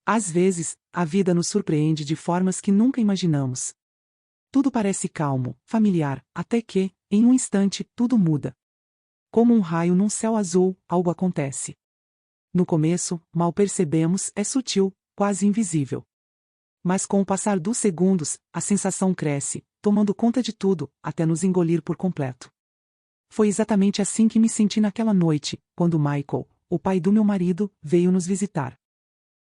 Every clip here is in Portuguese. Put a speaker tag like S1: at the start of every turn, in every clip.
S1: Às vezes, a vida nos surpreende de formas que nunca imaginamos. Tudo parece calmo, familiar, até que, em um instante, tudo muda. Como um raio num céu azul, algo acontece. No começo, mal percebemos, é sutil, quase invisível. Mas com o passar dos segundos, a sensação cresce, tomando conta de tudo, até nos engolir por completo. Foi exatamente assim que me senti naquela noite, quando Michael, o pai do meu marido, veio nos visitar.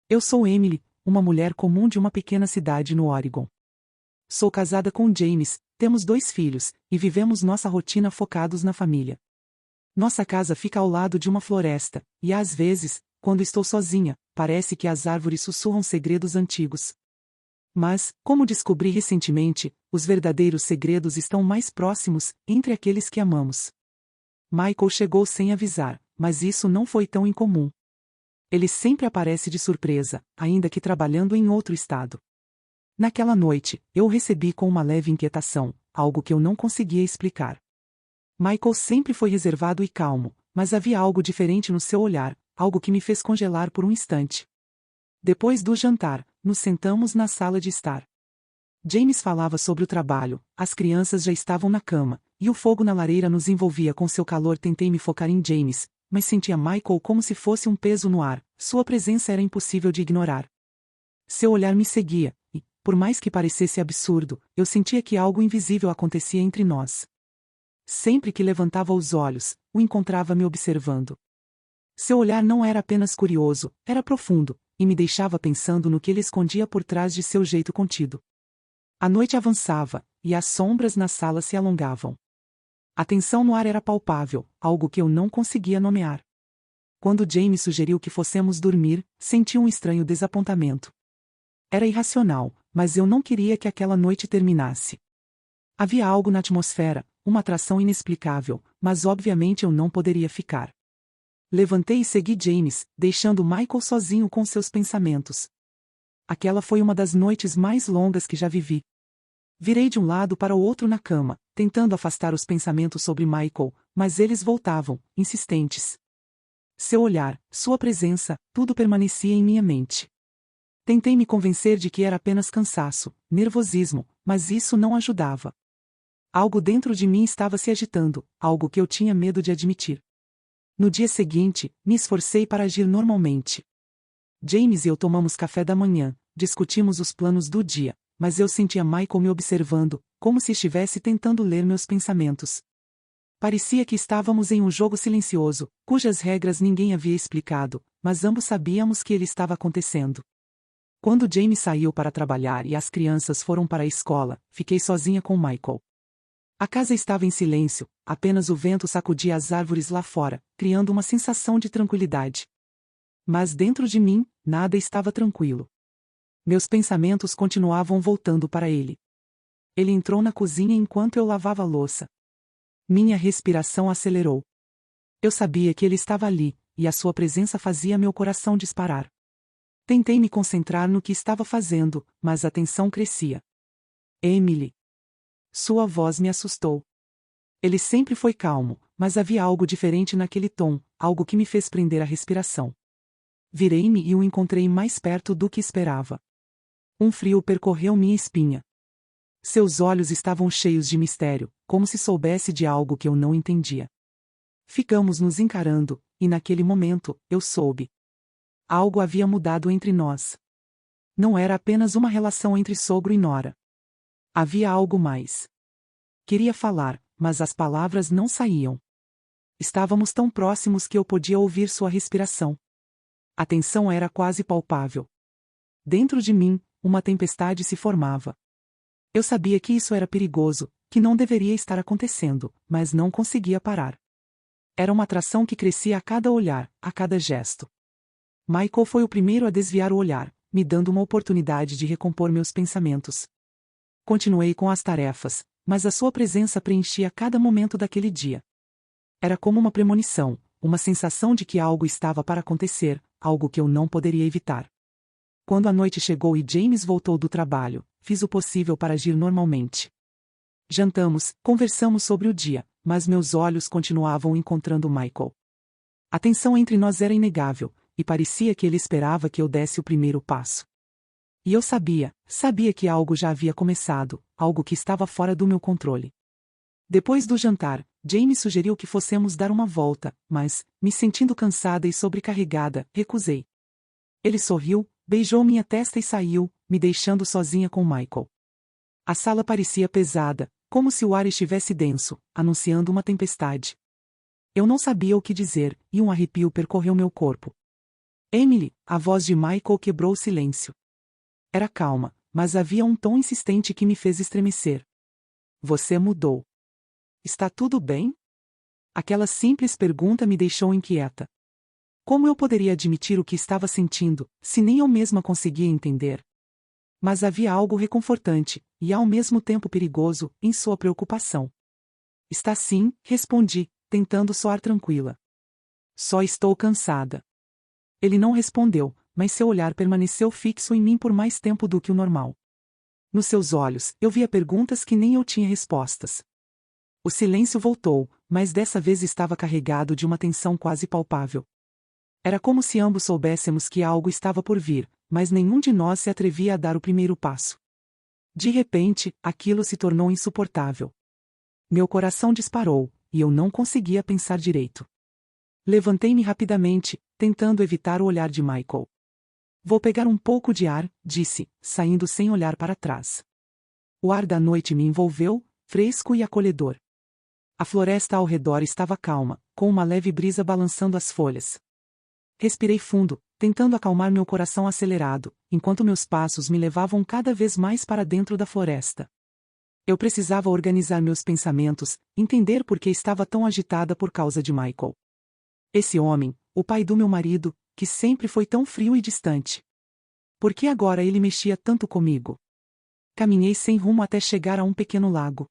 S1: Eu sou Emily, uma mulher comum de uma pequena cidade no Oregon. Sou casada com James, temos 2 filhos, e vivemos nossa rotina focados na família. Nossa casa fica ao lado de uma floresta, e às vezes, quando estou sozinha, parece que as árvores sussurram segredos antigos. Mas, como descobri recentemente, os verdadeiros segredos estão mais próximos, entre aqueles que amamos. Michael chegou sem avisar, mas isso não foi tão incomum. Ele sempre aparece de surpresa, ainda que trabalhando em outro estado. Naquela noite, eu o recebi com uma leve inquietação, algo que eu não conseguia explicar. Michael sempre foi reservado e calmo, mas havia algo diferente no seu olhar, algo que me fez congelar por um instante. Depois do jantar, nos sentamos na sala de estar. James falava sobre o trabalho, as crianças já estavam na cama, e o fogo na lareira nos envolvia com seu calor. Tentei me focar em James, mas sentia Michael como se fosse um peso no ar, sua presença era impossível de ignorar. Seu olhar me seguia, e, por mais que parecesse absurdo, eu sentia que algo invisível acontecia entre nós. Sempre que levantava os olhos, o encontrava me observando. Seu olhar não era apenas curioso, era profundo, e me deixava pensando no que ele escondia por trás de seu jeito contido. A noite avançava, e as sombras na sala se alongavam. A tensão no ar era palpável, algo que eu não conseguia nomear. Quando James sugeriu que fossemos dormir, senti um estranho desapontamento. Era irracional, mas eu não queria que aquela noite terminasse. Havia algo na atmosfera, uma atração inexplicável, mas obviamente eu não poderia ficar. Levantei e segui James, deixando Michael sozinho com seus pensamentos. Aquela foi uma das noites mais longas que já vivi. Virei de um lado para o outro na cama, tentando afastar os pensamentos sobre Michael, mas eles voltavam, insistentes. Seu olhar, sua presença, tudo permanecia em minha mente. Tentei me convencer de que era apenas cansaço, nervosismo, mas isso não ajudava. Algo dentro de mim estava se agitando, algo que eu tinha medo de admitir. No dia seguinte, me esforcei para agir normalmente. James e eu tomamos café da manhã, discutimos os planos do dia, mas eu sentia Michael me observando, como se estivesse tentando ler meus pensamentos. Parecia que estávamos em um jogo silencioso, cujas regras ninguém havia explicado, mas ambos sabíamos que ele estava acontecendo. Quando James saiu para trabalhar e as crianças foram para a escola, fiquei sozinha com Michael. A casa estava em silêncio, apenas o vento sacudia as árvores lá fora, criando uma sensação de tranquilidade. Mas dentro de mim, nada estava tranquilo. Meus pensamentos continuavam voltando para ele. Ele entrou na cozinha enquanto eu lavava a louça. Minha respiração acelerou. Eu sabia que ele estava ali, e a sua presença fazia meu coração disparar. Tentei me concentrar no que estava fazendo, mas a tensão crescia. Emily. Sua voz me assustou. Ele sempre foi calmo, mas havia algo diferente naquele tom, algo que me fez prender a respiração. Virei-me e o encontrei mais perto do que esperava. Um frio percorreu minha espinha. Seus olhos estavam cheios de mistério, como se soubesse de algo que eu não entendia. Ficamos nos encarando, e naquele momento, eu soube. Algo havia mudado entre nós. Não era apenas uma relação entre sogro e nora. Havia algo mais. Queria falar, mas as palavras não saíam. Estávamos tão próximos que eu podia ouvir sua respiração. A tensão era quase palpável. Dentro de mim, uma tempestade se formava. Eu sabia que isso era perigoso, que não deveria estar acontecendo, mas não conseguia parar. Era uma atração que crescia a cada olhar, a cada gesto. Michael foi o primeiro a desviar o olhar, me dando uma oportunidade de recompor meus pensamentos. Continuei com as tarefas, mas a sua presença preenchia cada momento daquele dia. Era como uma premonição, uma sensação de que algo estava para acontecer, algo que eu não poderia evitar. Quando a noite chegou e James voltou do trabalho, fiz o possível para agir normalmente. Jantamos, conversamos sobre o dia, mas meus olhos continuavam encontrando Michael. A tensão entre nós era inegável, e parecia que ele esperava que eu desse o primeiro passo. E eu sabia que algo já havia começado, algo que estava fora do meu controle. Depois do jantar, James sugeriu que fossemos dar uma volta, mas, me sentindo cansada e sobrecarregada, recusei. Ele sorriu, beijou minha testa e saiu, me deixando sozinha com Michael. A sala parecia pesada, como se o ar estivesse denso, anunciando uma tempestade. Eu não sabia o que dizer, e um arrepio percorreu meu corpo. Emily, a voz de Michael quebrou o silêncio. Era calma, mas havia um tom insistente que me fez estremecer. Você mudou. Está tudo bem? Aquela simples pergunta me deixou inquieta. Como eu poderia admitir o que estava sentindo, se nem eu mesma conseguia entender? Mas havia algo reconfortante, e ao mesmo tempo perigoso, em sua preocupação. Está sim, respondi, tentando soar tranquila. Só estou cansada. Ele não respondeu, mas seu olhar permaneceu fixo em mim por mais tempo do que o normal. Nos seus olhos, eu via perguntas que nem eu tinha respostas. O silêncio voltou, mas dessa vez estava carregado de uma tensão quase palpável. Era como se ambos soubéssemos que algo estava por vir, mas nenhum de nós se atrevia a dar o primeiro passo. De repente, aquilo se tornou insuportável. Meu coração disparou, e eu não conseguia pensar direito. Levantei-me rapidamente, tentando evitar o olhar de Michael. Vou pegar um pouco de ar, disse, saindo sem olhar para trás. O ar da noite me envolveu, fresco e acolhedor. A floresta ao redor estava calma, com uma leve brisa balançando as folhas. Respirei fundo, tentando acalmar meu coração acelerado, enquanto meus passos me levavam cada vez mais para dentro da floresta. Eu precisava organizar meus pensamentos, entender por que estava tão agitada por causa de Michael. Esse homem, o pai do meu marido, que sempre foi tão frio e distante. Por que agora ele mexia tanto comigo? Caminhei sem rumo até chegar a um pequeno lago.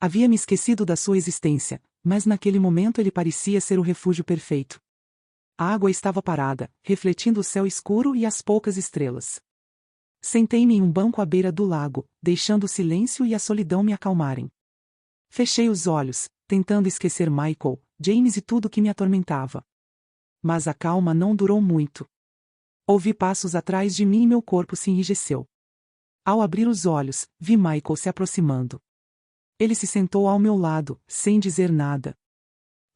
S1: Havia me esquecido da sua existência, mas naquele momento ele parecia ser o refúgio perfeito. A água estava parada, refletindo o céu escuro e as poucas estrelas. Sentei-me em um banco à beira do lago, deixando o silêncio e a solidão me acalmarem. Fechei os olhos, tentando esquecer Michael, James e tudo que me atormentava. Mas a calma não durou muito. Ouvi passos atrás de mim e meu corpo se enrijeceu. Ao abrir os olhos, vi Michael se aproximando. Ele se sentou ao meu lado, sem dizer nada.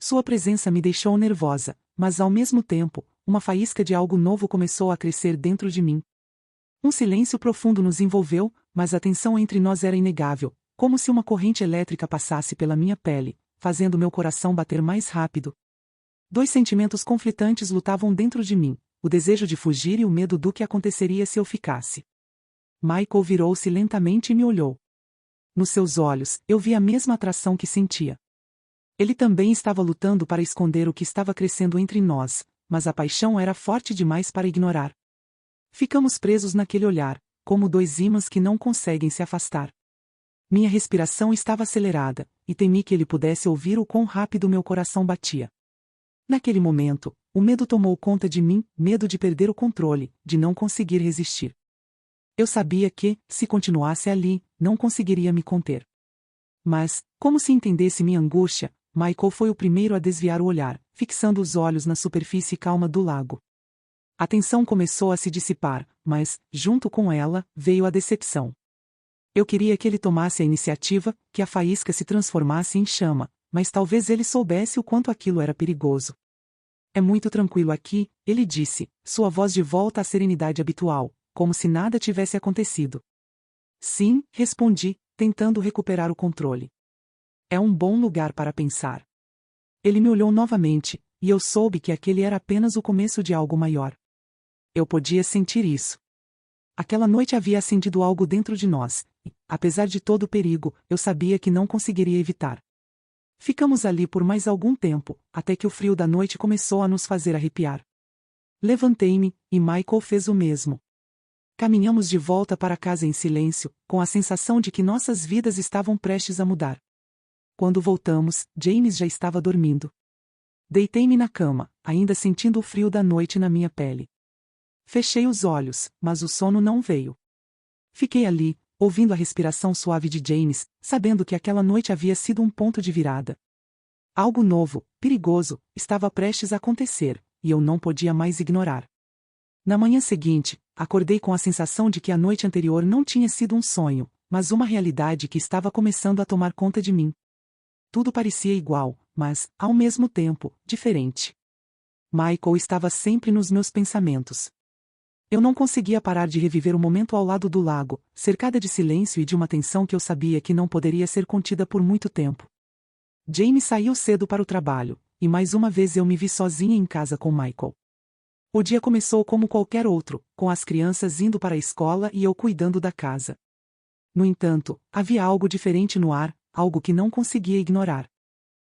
S1: Sua presença me deixou nervosa, mas ao mesmo tempo, uma faísca de algo novo começou a crescer dentro de mim. Um silêncio profundo nos envolveu, mas a tensão entre nós era inegável, como se uma corrente elétrica passasse pela minha pele, fazendo meu coração bater mais rápido. Dois sentimentos conflitantes lutavam dentro de mim, o desejo de fugir e o medo do que aconteceria se eu ficasse. Michael virou-se lentamente e me olhou. Nos seus olhos, eu vi a mesma atração que sentia. Ele também estava lutando para esconder o que estava crescendo entre nós, mas a paixão era forte demais para ignorar. Ficamos presos naquele olhar, como dois ímãs que não conseguem se afastar. Minha respiração estava acelerada, e temi que ele pudesse ouvir o quão rápido meu coração batia. Naquele momento, o medo tomou conta de mim, medo de perder o controle, de não conseguir resistir. Eu sabia que, se continuasse ali, não conseguiria me conter. Mas, como se entendesse minha angústia, Michael foi o primeiro a desviar o olhar, fixando os olhos na superfície calma do lago. A tensão começou a se dissipar, mas, junto com ela, veio a decepção. Eu queria que ele tomasse a iniciativa, que a faísca se transformasse em chama, mas talvez ele soubesse o quanto aquilo era perigoso. É muito tranquilo aqui, ele disse, sua voz de volta à serenidade habitual, como se nada tivesse acontecido. Sim, respondi, tentando recuperar o controle. É um bom lugar para pensar. Ele me olhou novamente, e eu soube que aquele era apenas o começo de algo maior. Eu podia sentir isso. Aquela noite havia acendido algo dentro de nós, e, apesar de todo o perigo, eu sabia que não conseguiria evitar. Ficamos ali por mais algum tempo, até que o frio da noite começou a nos fazer arrepiar. Levantei-me, e Michael fez o mesmo. Caminhamos de volta para casa em silêncio, com a sensação de que nossas vidas estavam prestes a mudar. Quando voltamos, James já estava dormindo. Deitei-me na cama, ainda sentindo o frio da noite na minha pele. Fechei os olhos, mas o sono não veio. Fiquei ali, ouvindo a respiração suave de James, sabendo que aquela noite havia sido um ponto de virada. Algo novo, perigoso, estava prestes a acontecer, e eu não podia mais ignorar. Na manhã seguinte, acordei com a sensação de que a noite anterior não tinha sido um sonho, mas uma realidade que estava começando a tomar conta de mim. Tudo parecia igual, mas, ao mesmo tempo, diferente. Michael estava sempre nos meus pensamentos. Eu não conseguia parar de reviver o momento ao lado do lago, cercada de silêncio e de uma tensão que eu sabia que não poderia ser contida por muito tempo. Jamie saiu cedo para o trabalho, e mais uma vez eu me vi sozinha em casa com Michael. O dia começou como qualquer outro, com as crianças indo para a escola e eu cuidando da casa. No entanto, havia algo diferente no ar, algo que não conseguia ignorar.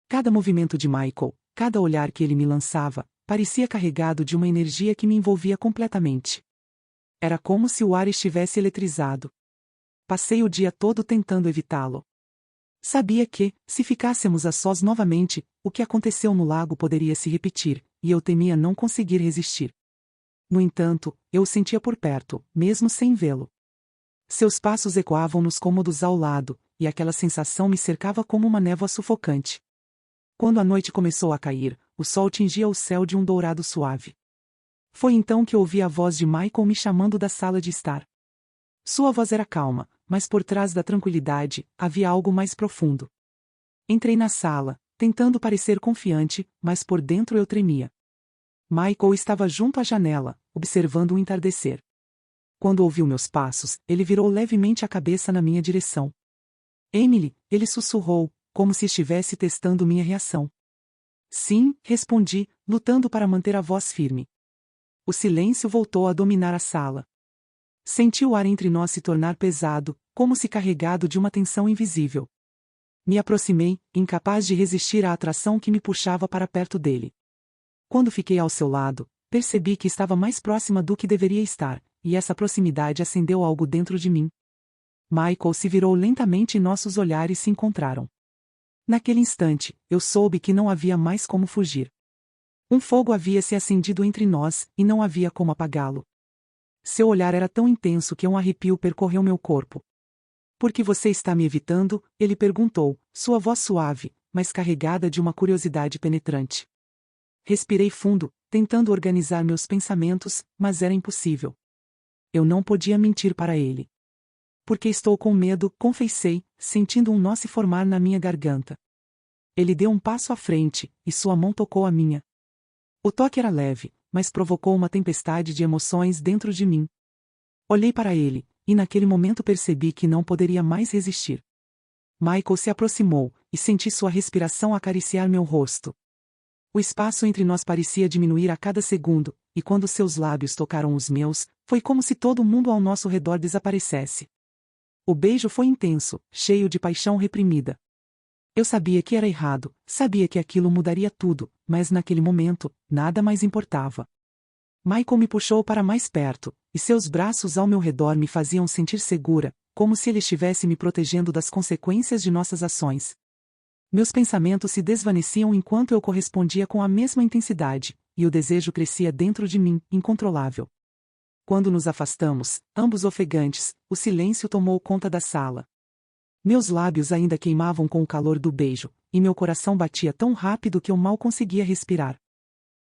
S1: Cada movimento de Michael, cada olhar que ele me lançava, parecia carregado de uma energia que me envolvia completamente. Era como se o ar estivesse eletrizado. Passei o dia todo tentando evitá-lo. Sabia que, se ficássemos a sós novamente, o que aconteceu no lago poderia se repetir, e eu temia não conseguir resistir. No entanto, eu o sentia por perto, mesmo sem vê-lo. Seus passos ecoavam nos cômodos ao lado, e aquela sensação me cercava como uma névoa sufocante. Quando a noite começou a cair, o sol tingia o céu de um dourado suave. Foi então que ouvi a voz de Michael me chamando da sala de estar. Sua voz era calma, mas por trás da tranquilidade, havia algo mais profundo. Entrei na sala, tentando parecer confiante, mas por dentro eu tremia. Michael estava junto à janela, observando o entardecer. Quando ouviu meus passos, ele virou levemente a cabeça na minha direção. Emily, ele sussurrou, como se estivesse testando minha reação. Sim, respondi, lutando para manter a voz firme. O silêncio voltou a dominar a sala. Senti o ar entre nós se tornar pesado, como se carregado de uma tensão invisível. Me aproximei, incapaz de resistir à atração que me puxava para perto dele. Quando fiquei ao seu lado, percebi que estava mais próxima do que deveria estar, e essa proximidade acendeu algo dentro de mim. Michael se virou lentamente e nossos olhares se encontraram. Naquele instante, eu soube que não havia mais como fugir. Um fogo havia se acendido entre nós, e não havia como apagá-lo. Seu olhar era tão intenso que um arrepio percorreu meu corpo. Por que você está me evitando? Ele perguntou, sua voz suave, mas carregada de uma curiosidade penetrante. Respirei fundo, tentando organizar meus pensamentos, mas era impossível. Eu não podia mentir para ele. Porque estou com medo, confessei, sentindo um nó se formar na minha garganta. Ele deu um passo à frente, e sua mão tocou a minha. O toque era leve, mas provocou uma tempestade de emoções dentro de mim. Olhei para ele, e naquele momento percebi que não poderia mais resistir. Michael se aproximou, e senti sua respiração acariciar meu rosto. O espaço entre nós parecia diminuir a cada segundo, e quando seus lábios tocaram os meus, foi como se todo mundo ao nosso redor desaparecesse. O beijo foi intenso, cheio de paixão reprimida. Eu sabia que era errado, sabia que aquilo mudaria tudo, mas naquele momento, nada mais importava. Michael me puxou para mais perto, e seus braços ao meu redor me faziam sentir segura, como se ele estivesse me protegendo das consequências de nossas ações. Meus pensamentos se desvaneciam enquanto eu correspondia com a mesma intensidade, e o desejo crescia dentro de mim, incontrolável. Quando nos afastamos, ambos ofegantes, o silêncio tomou conta da sala. Meus lábios ainda queimavam com o calor do beijo, e meu coração batia tão rápido que eu mal conseguia respirar.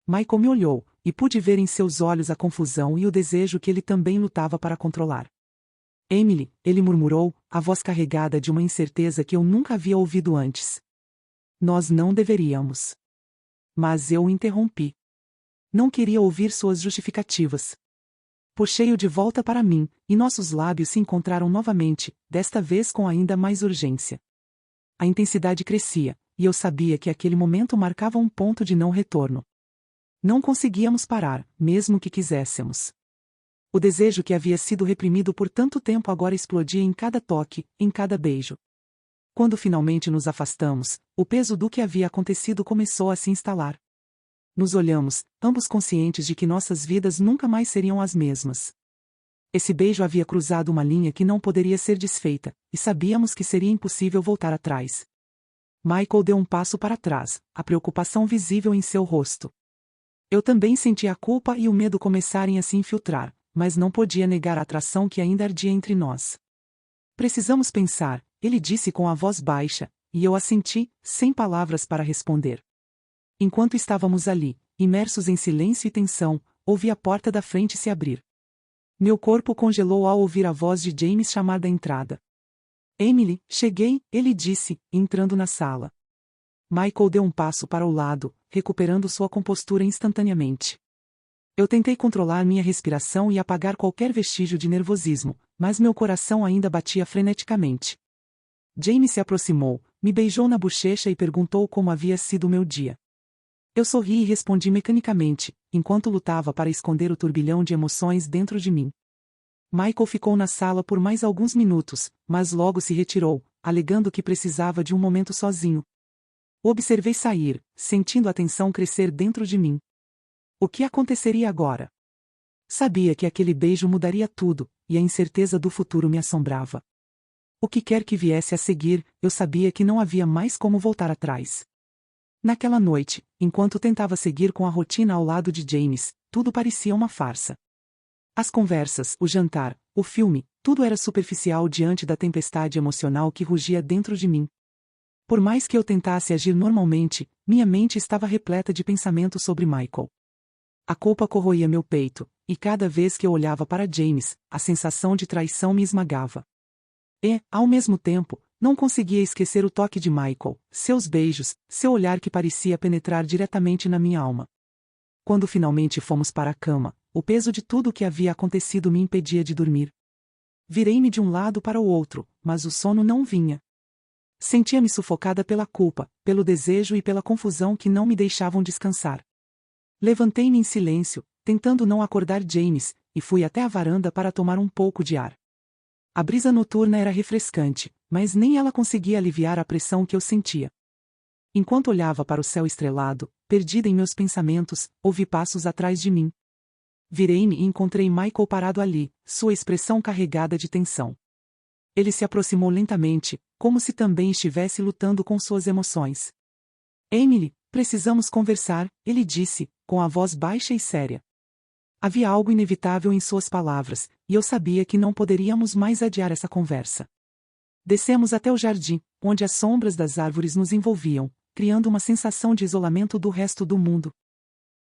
S1: Michael me olhou, e pude ver em seus olhos a confusão e o desejo que ele também lutava para controlar. Emily, ele murmurou, a voz carregada de uma incerteza que eu nunca havia ouvido antes. Nós não deveríamos. Mas eu o interrompi. Não queria ouvir suas justificativas. Puxei-o de volta para mim, e nossos lábios se encontraram novamente, desta vez com ainda mais urgência. A intensidade crescia, e eu sabia que aquele momento marcava um ponto de não retorno. Não conseguíamos parar, mesmo que quiséssemos. O desejo que havia sido reprimido por tanto tempo agora explodia em cada toque, em cada beijo. Quando finalmente nos afastamos, o peso do que havia acontecido começou a se instalar. Nos olhamos, ambos conscientes de que nossas vidas nunca mais seriam as mesmas. Esse beijo havia cruzado uma linha que não poderia ser desfeita, e sabíamos que seria impossível voltar atrás. Michael deu um passo para trás, a preocupação visível em seu rosto. Eu também sentia a culpa e o medo começarem a se infiltrar, mas não podia negar a atração que ainda ardia entre nós. Precisamos pensar, ele disse com a voz baixa, e eu assenti, sem palavras para responder. Enquanto estávamos ali, imersos em silêncio e tensão, ouvi a porta da frente se abrir. Meu corpo congelou ao ouvir a voz de James chamar da entrada. Emily, cheguei, ele disse, entrando na sala. Michael deu um passo para o lado, recuperando sua compostura instantaneamente. Eu tentei controlar minha respiração e apagar qualquer vestígio de nervosismo, mas meu coração ainda batia freneticamente. James se aproximou, me beijou na bochecha e perguntou como havia sido meu dia. Eu sorri e respondi mecanicamente, enquanto lutava para esconder o turbilhão de emoções dentro de mim. Michael ficou na sala por mais alguns minutos, mas logo se retirou, alegando que precisava de um momento sozinho. O observei sair, sentindo a tensão crescer dentro de mim. O que aconteceria agora? Sabia que aquele beijo mudaria tudo, e a incerteza do futuro me assombrava. O que quer que viesse a seguir, eu sabia que não havia mais como voltar atrás. Naquela noite, enquanto tentava seguir com a rotina ao lado de James, tudo parecia uma farsa. As conversas, o jantar, o filme, tudo era superficial diante da tempestade emocional que rugia dentro de mim. Por mais que eu tentasse agir normalmente, minha mente estava repleta de pensamentos sobre Michael. A culpa corroía meu peito, e cada vez que eu olhava para James, a sensação de traição me esmagava. E, ao mesmo tempo, não conseguia esquecer o toque de Michael, seus beijos, seu olhar que parecia penetrar diretamente na minha alma. Quando finalmente fomos para a cama, o peso de tudo o que havia acontecido me impedia de dormir. Virei-me de um lado para o outro, mas o sono não vinha. Sentia-me sufocada pela culpa, pelo desejo e pela confusão que não me deixavam descansar. Levantei-me em silêncio, tentando não acordar James, e fui até a varanda para tomar um pouco de ar. A brisa noturna era refrescante, mas nem ela conseguia aliviar a pressão que eu sentia. Enquanto olhava para o céu estrelado, perdida em meus pensamentos, ouvi passos atrás de mim. Virei-me e encontrei Michael parado ali, sua expressão carregada de tensão. Ele se aproximou lentamente, como se também estivesse lutando com suas emoções. Emily, precisamos conversar, ele disse, com a voz baixa e séria. Havia algo inevitável em suas palavras, e eu sabia que não poderíamos mais adiar essa conversa. Descemos até o jardim, onde as sombras das árvores nos envolviam, criando uma sensação de isolamento do resto do mundo.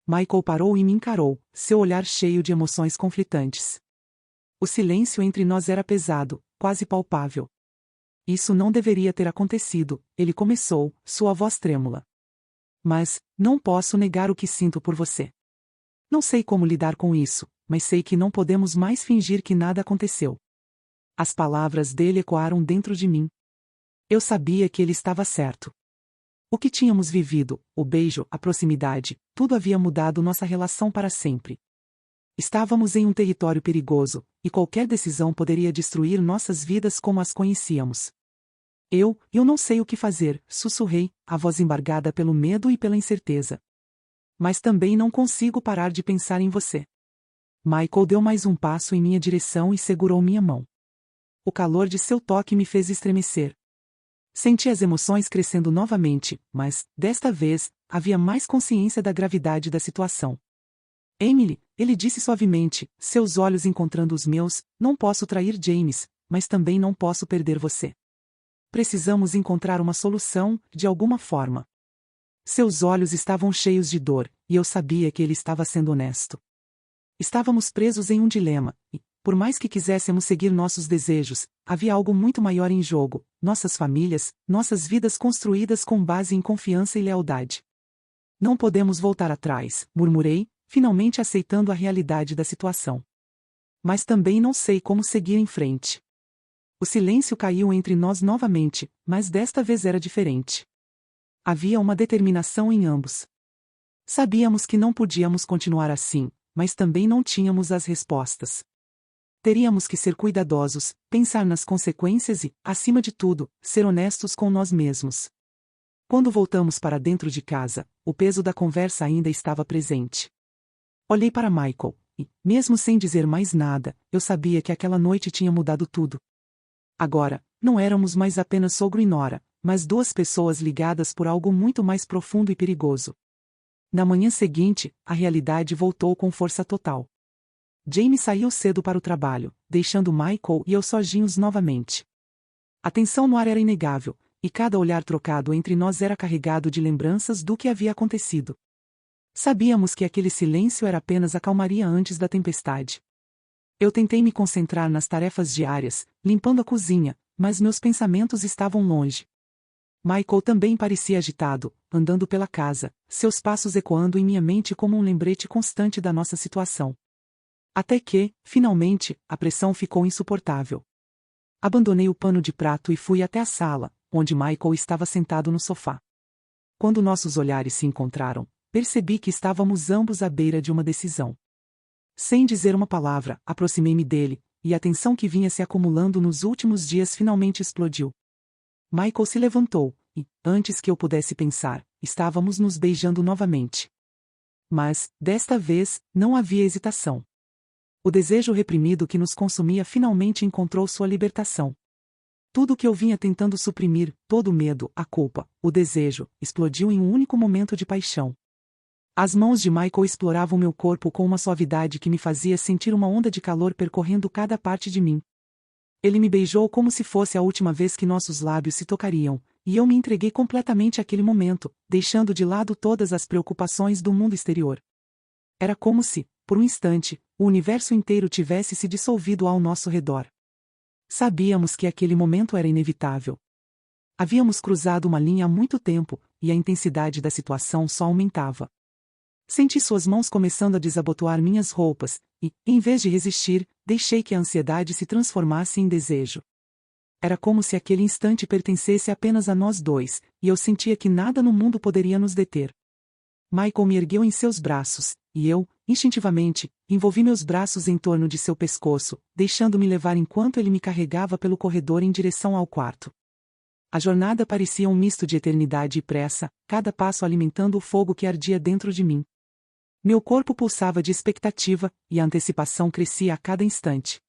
S1: Michael parou e me encarou, seu olhar cheio de emoções conflitantes. O silêncio entre nós era pesado, quase palpável. Isso não deveria ter acontecido, ele começou, sua voz trêmula. Mas, não posso negar o que sinto por você. Não sei como lidar com isso, mas sei que não podemos mais fingir que nada aconteceu. As palavras dele ecoaram dentro de mim. Eu sabia que ele estava certo. O que tínhamos vivido, o beijo, a proximidade, tudo havia mudado nossa relação para sempre. Estávamos em um território perigoso, e qualquer decisão poderia destruir nossas vidas como as conhecíamos. Eu não sei o que fazer, sussurrei, a voz embargada pelo medo e pela incerteza. Mas também não consigo parar de pensar em você. Michael deu mais um passo em minha direção e segurou minha mão. O calor de seu toque me fez estremecer. Senti as emoções crescendo novamente, mas, desta vez, havia mais consciência da gravidade da situação. Emily, ele disse suavemente, seus olhos encontrando os meus, não posso trair James, mas também não posso perder você. Precisamos encontrar uma solução, de alguma forma. Seus olhos estavam cheios de dor, e eu sabia que ele estava sendo honesto. Estávamos presos em um dilema, e, por mais que quiséssemos seguir nossos desejos, havia algo muito maior em jogo, nossas famílias, nossas vidas construídas com base em confiança e lealdade. Não podemos voltar atrás, murmurei, finalmente aceitando a realidade da situação. Mas também não sei como seguir em frente. O silêncio caiu entre nós novamente, mas desta vez era diferente. Havia uma determinação em ambos. Sabíamos que não podíamos continuar assim, mas também não tínhamos as respostas. Teríamos que ser cuidadosos, pensar nas consequências e, acima de tudo, ser honestos com nós mesmos. Quando voltamos para dentro de casa, o peso da conversa ainda estava presente. Olhei para Michael, e, mesmo sem dizer mais nada, eu sabia que aquela noite tinha mudado tudo. Agora, não éramos mais apenas sogro e nora, mas duas pessoas ligadas por algo muito mais profundo e perigoso. Na manhã seguinte, a realidade voltou com força total. Jamie saiu cedo para o trabalho, deixando Michael e eu sozinhos novamente. A tensão no ar era inegável, e cada olhar trocado entre nós era carregado de lembranças do que havia acontecido. Sabíamos que aquele silêncio era apenas a calmaria antes da tempestade. Eu tentei me concentrar nas tarefas diárias, limpando a cozinha, mas meus pensamentos estavam longe. Michael também parecia agitado, andando pela casa, seus passos ecoando em minha mente como um lembrete constante da nossa situação. Até que, finalmente, a pressão ficou insuportável. Abandonei o pano de prato e fui até a sala, onde Michael estava sentado no sofá. Quando nossos olhares se encontraram, percebi que estávamos ambos à beira de uma decisão. Sem dizer uma palavra, aproximei-me dele, e a tensão que vinha se acumulando nos últimos dias finalmente explodiu. Michael se levantou, e, antes que eu pudesse pensar, estávamos nos beijando novamente. Mas, desta vez, não havia hesitação. O desejo reprimido que nos consumia finalmente encontrou sua libertação. Tudo o que eu vinha tentando suprimir, todo o medo, a culpa, o desejo, explodiu em um único momento de paixão. As mãos de Michael exploravam meu corpo com uma suavidade que me fazia sentir uma onda de calor percorrendo cada parte de mim. Ele me beijou como se fosse a última vez que nossos lábios se tocariam, e eu me entreguei completamente àquele momento, deixando de lado todas as preocupações do mundo exterior. Era como se, por um instante, o universo inteiro tivesse se dissolvido ao nosso redor. Sabíamos que aquele momento era inevitável. Havíamos cruzado uma linha há muito tempo, e a intensidade da situação só aumentava. Senti suas mãos começando a desabotoar minhas roupas, e, em vez de resistir, deixei que a ansiedade se transformasse em desejo. Era como se aquele instante pertencesse apenas a nós dois, e eu sentia que nada no mundo poderia nos deter. Michael me ergueu em seus braços, e eu, instintivamente, envolvi meus braços em torno de seu pescoço, deixando-me levar enquanto ele me carregava pelo corredor em direção ao quarto. A jornada parecia um misto de eternidade e pressa, cada passo alimentando o fogo que ardia dentro de mim. Meu corpo pulsava de expectativa, e a antecipação crescia a cada instante.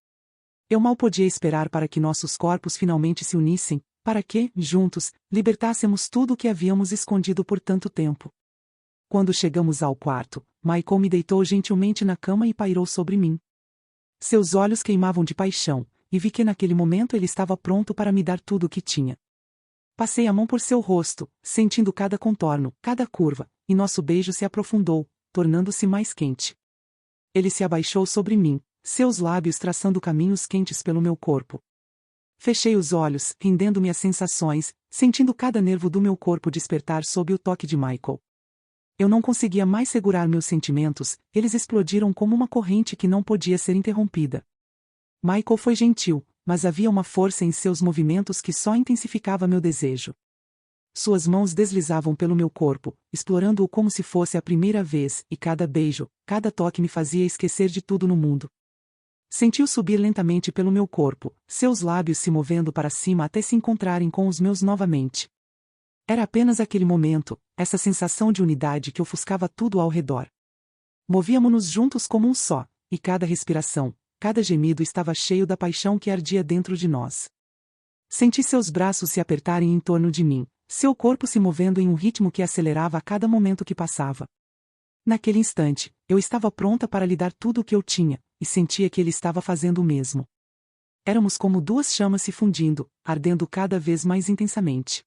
S1: Eu mal podia esperar para que nossos corpos finalmente se unissem, para que, juntos, libertássemos tudo o que havíamos escondido por tanto tempo. Quando chegamos ao quarto, Michael me deitou gentilmente na cama e pairou sobre mim. Seus olhos queimavam de paixão, e vi que naquele momento ele estava pronto para me dar tudo o que tinha. Passei a mão por seu rosto, sentindo cada contorno, cada curva, e nosso beijo se aprofundou, tornando-se mais quente. Ele se abaixou sobre mim, seus lábios traçando caminhos quentes pelo meu corpo. Fechei os olhos, rendendo-me às sensações, sentindo cada nervo do meu corpo despertar sob o toque de Michael. Eu não conseguia mais segurar meus sentimentos, eles explodiram como uma corrente que não podia ser interrompida. Michael foi gentil, mas havia uma força em seus movimentos que só intensificava meu desejo. Suas mãos deslizavam pelo meu corpo, explorando-o como se fosse a primeira vez, e cada beijo, cada toque me fazia esquecer de tudo no mundo. Senti-o subir lentamente pelo meu corpo, seus lábios se movendo para cima até se encontrarem com os meus novamente. Era apenas aquele momento, essa sensação de unidade que ofuscava tudo ao redor. Movíamo-nos juntos como um só, e cada respiração, cada gemido estava cheio da paixão que ardia dentro de nós. Senti seus braços se apertarem em torno de mim, seu corpo se movendo em um ritmo que acelerava a cada momento que passava. Naquele instante, eu estava pronta para lhe dar tudo o que eu tinha, e sentia que ele estava fazendo o mesmo. Éramos como duas chamas se fundindo, ardendo cada vez mais intensamente.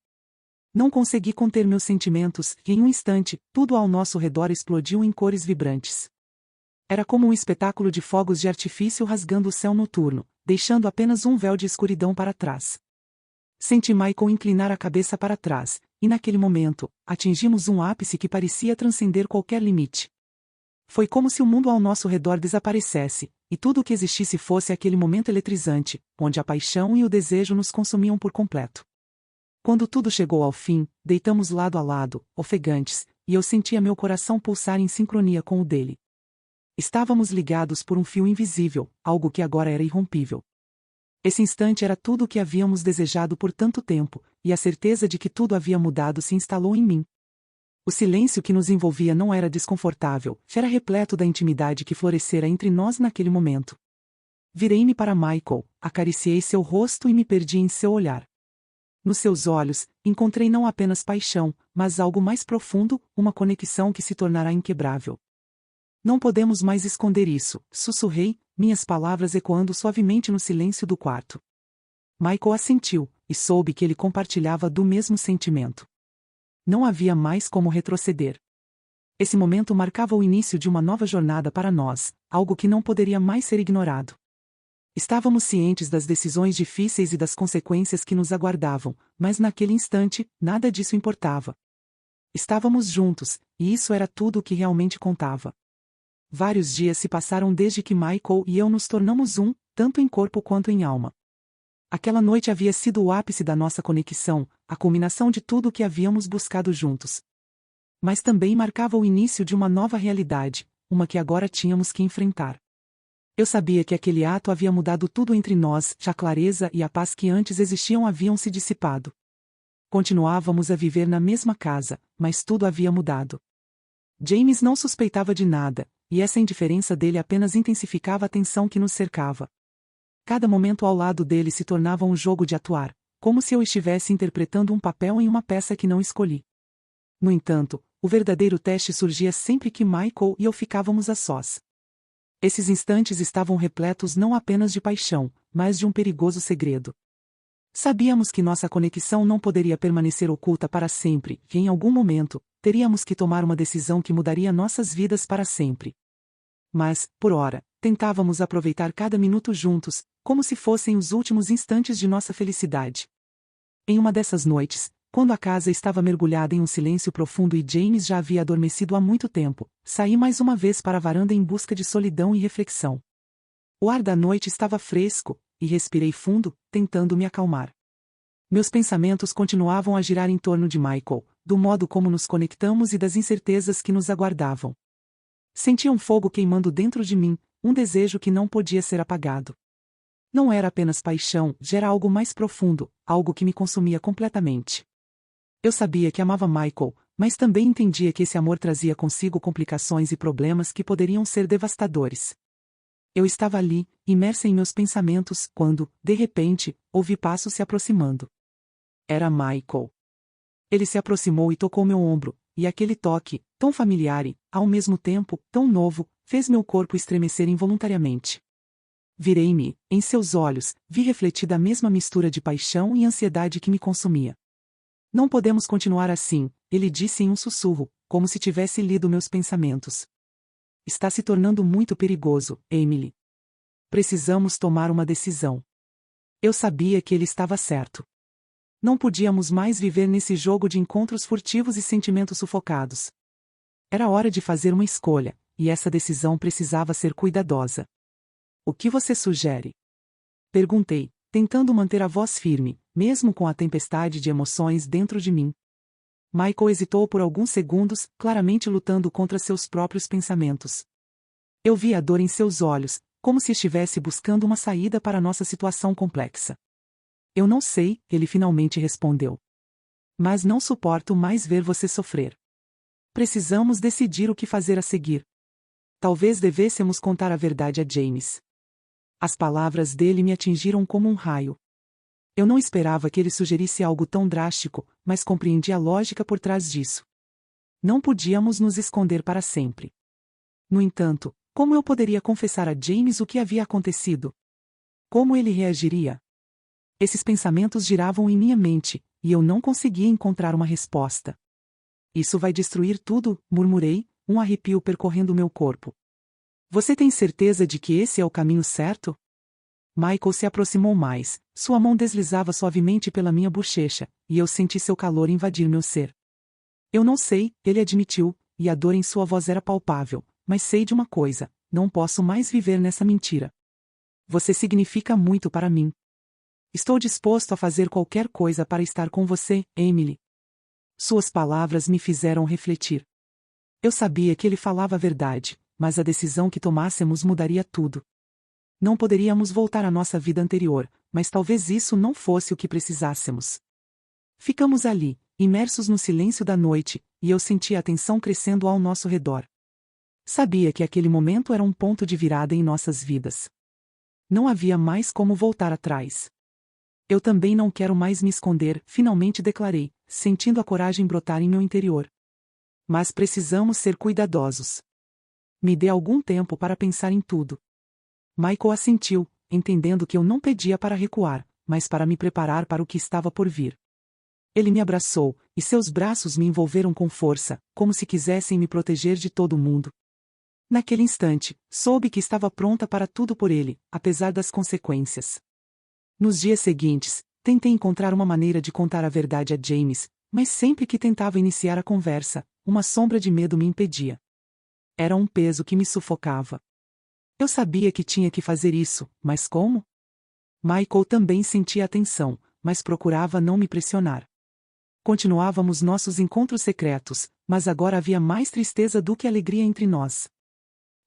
S1: Não consegui conter meus sentimentos, e em um instante, tudo ao nosso redor explodiu em cores vibrantes. Era como um espetáculo de fogos de artifício rasgando o céu noturno, deixando apenas um véu de escuridão para trás. Senti Michael inclinar a cabeça para trás, e naquele momento, atingimos um ápice que parecia transcender qualquer limite. Foi como se o mundo ao nosso redor desaparecesse, e tudo o que existisse fosse aquele momento eletrizante, onde a paixão e o desejo nos consumiam por completo. Quando tudo chegou ao fim, deitamos lado a lado, ofegantes, e eu sentia meu coração pulsar em sincronia com o dele. Estávamos ligados por um fio invisível, algo que agora era irrompível. Esse instante era tudo o que havíamos desejado por tanto tempo, e a certeza de que tudo havia mudado se instalou em mim. O silêncio que nos envolvia não era desconfortável, era repleto da intimidade que florescera entre nós naquele momento. Virei-me para Michael, acariciei seu rosto e me perdi em seu olhar. Nos seus olhos, encontrei não apenas paixão, mas algo mais profundo, uma conexão que se tornará inquebrável. Não podemos mais esconder isso, sussurrei, minhas palavras ecoando suavemente no silêncio do quarto. Michael assentiu, e soube que ele compartilhava do mesmo sentimento. Não havia mais como retroceder. Esse momento marcava o início de uma nova jornada para nós, algo que não poderia mais ser ignorado. Estávamos cientes das decisões difíceis e das consequências que nos aguardavam, mas naquele instante, nada disso importava. Estávamos juntos, e isso era tudo o que realmente contava. Vários dias se passaram desde que Michael e eu nos tornamos um, tanto em corpo quanto em alma. Aquela noite havia sido o ápice da nossa conexão, a culminação de tudo o que havíamos buscado juntos. Mas também marcava o início de uma nova realidade, uma que agora tínhamos que enfrentar. Eu sabia que aquele ato havia mudado tudo entre nós, já a clareza e a paz que antes existiam haviam se dissipado. Continuávamos a viver na mesma casa, mas tudo havia mudado. James não suspeitava de nada, e essa indiferença dele apenas intensificava a tensão que nos cercava. Cada momento ao lado dele se tornava um jogo de atuar, como se eu estivesse interpretando um papel em uma peça que não escolhi. No entanto, o verdadeiro teste surgia sempre que Michael e eu ficávamos a sós. Esses instantes estavam repletos não apenas de paixão, mas de um perigoso segredo. Sabíamos que nossa conexão não poderia permanecer oculta para sempre, que em algum momento, teríamos que tomar uma decisão que mudaria nossas vidas para sempre. Mas, por ora, tentávamos aproveitar cada minuto juntos, como se fossem os últimos instantes de nossa felicidade. Em uma dessas noites, quando a casa estava mergulhada em um silêncio profundo e James já havia adormecido há muito tempo, saí mais uma vez para a varanda em busca de solidão e reflexão. O ar da noite estava fresco, e respirei fundo, tentando me acalmar. Meus pensamentos continuavam a girar em torno de Michael, do modo como nos conectamos e das incertezas que nos aguardavam. Sentia um fogo queimando dentro de mim, um desejo que não podia ser apagado. Não era apenas paixão, já era algo mais profundo, algo que me consumia completamente. Eu sabia que amava Michael, mas também entendia que esse amor trazia consigo complicações e problemas que poderiam ser devastadores. Eu estava ali, imersa em meus pensamentos, quando, de repente, ouvi passos se aproximando. Era Michael. Ele se aproximou e tocou meu ombro, e aquele toque, tão familiar e, ao mesmo tempo, tão novo, fez meu corpo estremecer involuntariamente. Virei-me, em seus olhos, vi refletida a mesma mistura de paixão e ansiedade que me consumia. Não podemos continuar assim, ele disse em um sussurro, como se tivesse lido meus pensamentos. Está se tornando muito perigoso, Emily. Precisamos tomar uma decisão. Eu sabia que ele estava certo. Não podíamos mais viver nesse jogo de encontros furtivos e sentimentos sufocados. Era hora de fazer uma escolha, e essa decisão precisava ser cuidadosa. O que você sugere? Perguntei, tentando manter a voz firme, mesmo com a tempestade de emoções dentro de mim. Michael hesitou por alguns segundos, claramente lutando contra seus próprios pensamentos. Eu vi a dor em seus olhos, como se estivesse buscando uma saída para nossa situação complexa. Eu não sei, ele finalmente respondeu. Mas não suporto mais ver você sofrer. Precisamos decidir o que fazer a seguir. Talvez devêssemos contar a verdade a James. As palavras dele me atingiram como um raio. Eu não esperava que ele sugerisse algo tão drástico, mas compreendi a lógica por trás disso. Não podíamos nos esconder para sempre. No entanto, como eu poderia confessar a James o que havia acontecido? Como ele reagiria? Esses pensamentos giravam em minha mente, e eu não conseguia encontrar uma resposta. Isso vai destruir tudo, murmurei, um arrepio percorrendo meu corpo. Você tem certeza de que esse é o caminho certo? Michael se aproximou mais, sua mão deslizava suavemente pela minha bochecha, e eu senti seu calor invadir meu ser. Eu não sei, ele admitiu, e a dor em sua voz era palpável, mas sei de uma coisa, não posso mais viver nessa mentira. Você significa muito para mim. Estou disposto a fazer qualquer coisa para estar com você, Emily. Suas palavras me fizeram refletir. Eu sabia que ele falava a verdade, mas a decisão que tomássemos mudaria tudo. Não poderíamos voltar à nossa vida anterior, mas talvez isso não fosse o que precisássemos. Ficamos ali, imersos no silêncio da noite, e eu sentia a tensão crescendo ao nosso redor. Sabia que aquele momento era um ponto de virada em nossas vidas. Não havia mais como voltar atrás. Eu também não quero mais me esconder, finalmente declarei, sentindo a coragem brotar em meu interior. Mas precisamos ser cuidadosos. Me dê algum tempo para pensar em tudo. Michael assentiu, entendendo que eu não pedia para recuar, mas para me preparar para o que estava por vir. Ele me abraçou, e seus braços me envolveram com força, como se quisessem me proteger de todo mundo. Naquele instante, soube que estava pronta para tudo por ele, apesar das consequências. Nos dias seguintes, tentei encontrar uma maneira de contar a verdade a James, mas sempre que tentava iniciar a conversa, uma sombra de medo me impedia. Era um peso que me sufocava. Eu sabia que tinha que fazer isso, mas como? Michael também sentia a tensão, mas procurava não me pressionar. Continuávamos nossos encontros secretos, mas agora havia mais tristeza do que alegria entre nós.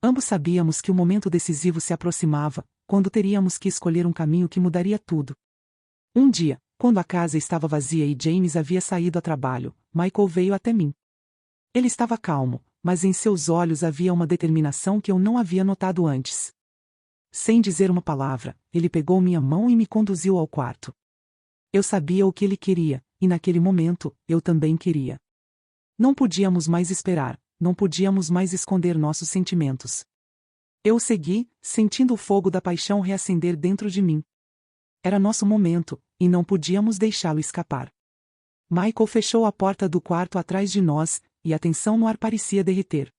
S1: Ambos sabíamos que o momento decisivo se aproximava, quando teríamos que escolher um caminho que mudaria tudo. Um dia, quando a casa estava vazia e James havia saído a trabalho, Michael veio até mim. Ele estava calmo, mas em seus olhos havia uma determinação que eu não havia notado antes. Sem dizer uma palavra, ele pegou minha mão e me conduziu ao quarto. Eu sabia o que ele queria, e naquele momento, eu também queria. Não podíamos mais esperar, não podíamos mais esconder nossos sentimentos. Eu o segui, sentindo o fogo da paixão reacender dentro de mim. Era nosso momento, e não podíamos deixá-lo escapar. Michael fechou a porta do quarto atrás de nós, e a tensão no ar parecia derreter.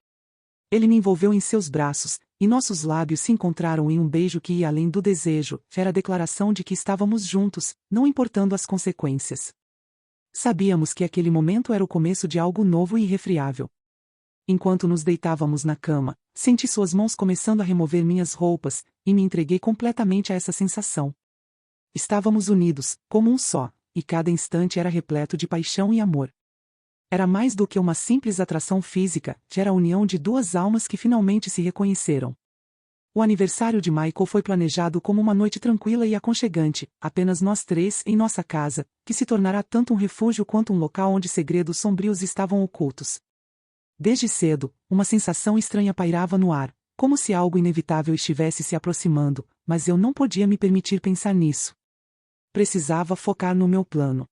S1: Ele me envolveu em seus braços, e nossos lábios se encontraram em um beijo que ia além do desejo, era a declaração de que estávamos juntos, não importando as consequências. Sabíamos que aquele momento era o começo de algo novo e irrefriável. Enquanto nos deitávamos na cama, senti suas mãos começando a remover minhas roupas, e me entreguei completamente a essa sensação. Estávamos unidos, como um só, e cada instante era repleto de paixão e amor. Era mais do que uma simples atração física, era a união de duas almas que finalmente se reconheceram. O aniversário de Michael foi planejado como uma noite tranquila e aconchegante, apenas nós três em nossa casa, que se tornará tanto um refúgio quanto um local onde segredos sombrios estavam ocultos. Desde cedo, uma sensação estranha pairava no ar, como se algo inevitável estivesse se aproximando, mas eu não podia me permitir pensar nisso. Precisava focar no meu plano.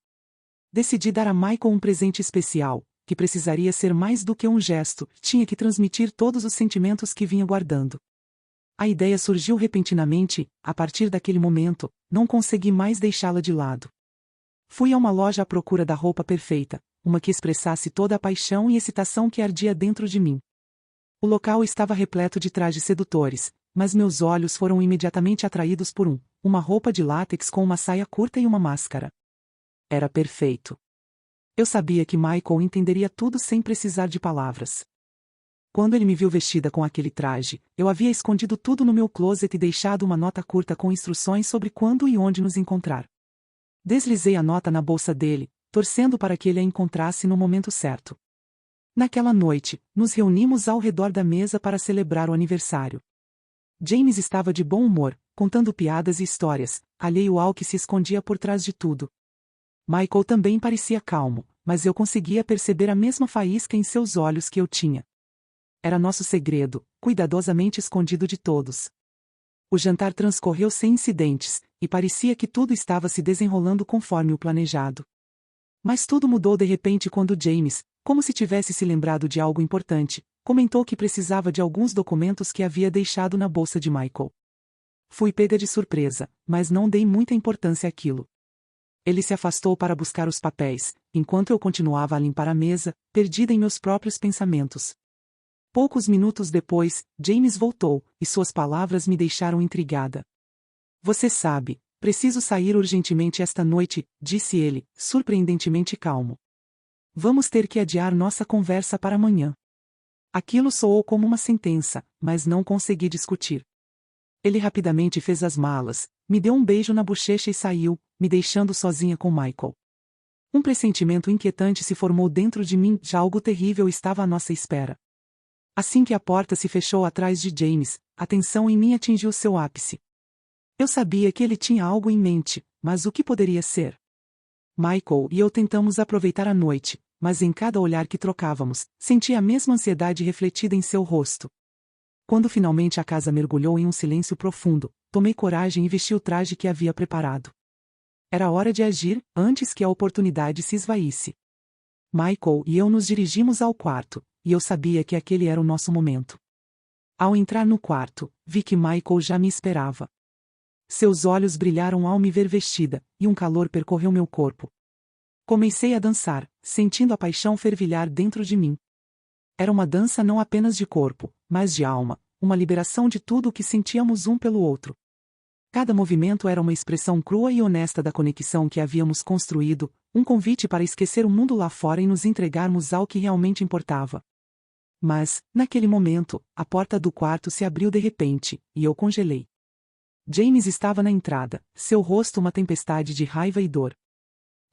S1: Decidi dar a Michael um presente especial, que precisaria ser mais do que um gesto, tinha que transmitir todos os sentimentos que vinha guardando. A ideia surgiu repentinamente, a partir daquele momento, não consegui mais deixá-la de lado. Fui a uma loja à procura da roupa perfeita, uma que expressasse toda a paixão e excitação que ardia dentro de mim. O local estava repleto de trajes sedutores, mas meus olhos foram imediatamente atraídos por uma roupa de látex com uma saia curta e uma máscara. Era perfeito. Eu sabia que Michael entenderia tudo sem precisar de palavras. Quando ele me viu vestida com aquele traje, eu havia escondido tudo no meu closet e deixado uma nota curta com instruções sobre quando e onde nos encontrar. Deslizei a nota na bolsa dele, torcendo para que ele a encontrasse no momento certo. Naquela noite, nos reunimos ao redor da mesa para celebrar o aniversário. James estava de bom humor, contando piadas e histórias, alheio ao que se escondia por trás de tudo. Michael também parecia calmo, mas eu conseguia perceber a mesma faísca em seus olhos que eu tinha. Era nosso segredo, cuidadosamente escondido de todos. O jantar transcorreu sem incidentes, e parecia que tudo estava se desenrolando conforme o planejado. Mas tudo mudou de repente quando James, como se tivesse se lembrado de algo importante, comentou que precisava de alguns documentos que havia deixado na bolsa de Michael. Fui pega de surpresa, mas não dei muita importância àquilo. Ele se afastou para buscar os papéis, enquanto eu continuava a limpar a mesa, perdida em meus próprios pensamentos. Poucos minutos depois, James voltou, e suas palavras me deixaram intrigada. Você sabe, preciso sair urgentemente esta noite, disse ele, surpreendentemente calmo. Vamos ter que adiar nossa conversa para amanhã. Aquilo soou como uma sentença, mas não consegui discutir. Ele rapidamente fez as malas, me deu um beijo na bochecha e saiu, me deixando sozinha com Michael. Um pressentimento inquietante se formou dentro de mim, já algo terrível estava à nossa espera. Assim que a porta se fechou atrás de James, a tensão em mim atingiu seu ápice. Eu sabia que ele tinha algo em mente, mas o que poderia ser? Michael e eu tentamos aproveitar a noite, mas em cada olhar que trocávamos, sentia a mesma ansiedade refletida em seu rosto. Quando finalmente a casa mergulhou em um silêncio profundo, tomei coragem e vesti o traje que havia preparado. Era hora de agir, antes que a oportunidade se esvaísse. Michael e eu nos dirigimos ao quarto, e eu sabia que aquele era o nosso momento. Ao entrar no quarto, vi que Michael já me esperava. Seus olhos brilharam ao me ver vestida, e um calor percorreu meu corpo. Comecei a dançar, sentindo a paixão fervilhar dentro de mim. Era uma dança não apenas de corpo, mas de alma, uma liberação de tudo o que sentíamos um pelo outro. Cada movimento era uma expressão crua e honesta da conexão que havíamos construído, um convite para esquecer o mundo lá fora e nos entregarmos ao que realmente importava. Mas, naquele momento, a porta do quarto se abriu de repente, e eu congelei. James estava na entrada, seu rosto uma tempestade de raiva e dor.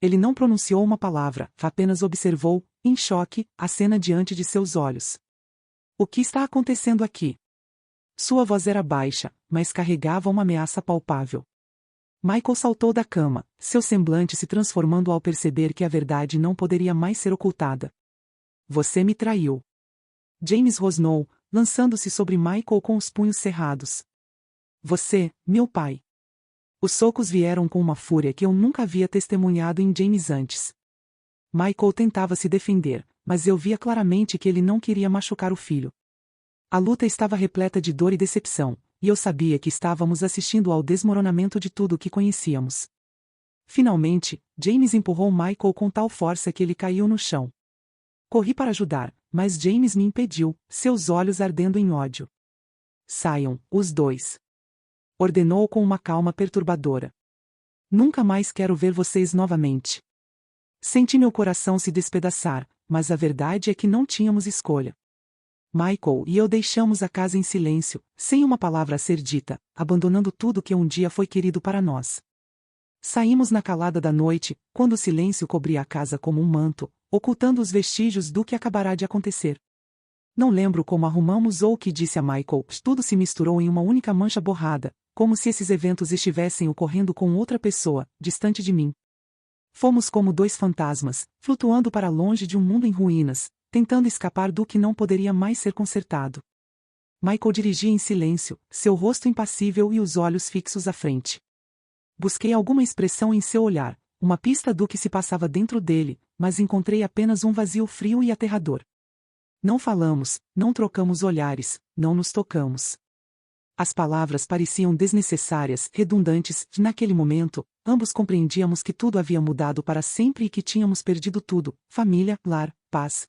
S1: Ele não pronunciou uma palavra, apenas observou, em choque, a cena diante de seus olhos. O que está acontecendo aqui? Sua voz era baixa, mas carregava uma ameaça palpável. Michael saltou da cama, seu semblante se transformando ao perceber que a verdade não poderia mais ser ocultada. Você me traiu. James rosnou, lançando-se sobre Michael com os punhos cerrados. Você, meu pai. Os socos vieram com uma fúria que eu nunca havia testemunhado em James antes. Michael tentava se defender, mas eu via claramente que ele não queria machucar o filho. A luta estava repleta de dor e decepção, e eu sabia que estávamos assistindo ao desmoronamento de tudo o que conhecíamos. Finalmente, James empurrou Michael com tal força que ele caiu no chão. Corri para ajudar, mas James me impediu, seus olhos ardendo em ódio. Saiam, os dois. Ordenou com uma calma perturbadora. Nunca mais quero ver vocês novamente. Senti meu coração se despedaçar, mas a verdade é que não tínhamos escolha. Michael e eu deixamos a casa em silêncio, sem uma palavra a ser dita, abandonando tudo que um dia foi querido para nós. Saímos na calada da noite, quando o silêncio cobria a casa como um manto, ocultando os vestígios do que acabará de acontecer. Não lembro como arrumamos ou o que disse a Michael, tudo se misturou em uma única mancha borrada, como se esses eventos estivessem ocorrendo com outra pessoa, distante de mim. Fomos como dois fantasmas, flutuando para longe de um mundo em ruínas, tentando escapar do que não poderia mais ser consertado. Michael dirigia em silêncio, seu rosto impassível e os olhos fixos à frente. Busquei alguma expressão em seu olhar, uma pista do que se passava dentro dele, mas encontrei apenas um vazio frio e aterrador. Não falamos, não trocamos olhares, não nos tocamos. As palavras pareciam desnecessárias, redundantes, e naquele momento, ambos compreendíamos que tudo havia mudado para sempre e que tínhamos perdido tudo, família, lar, paz.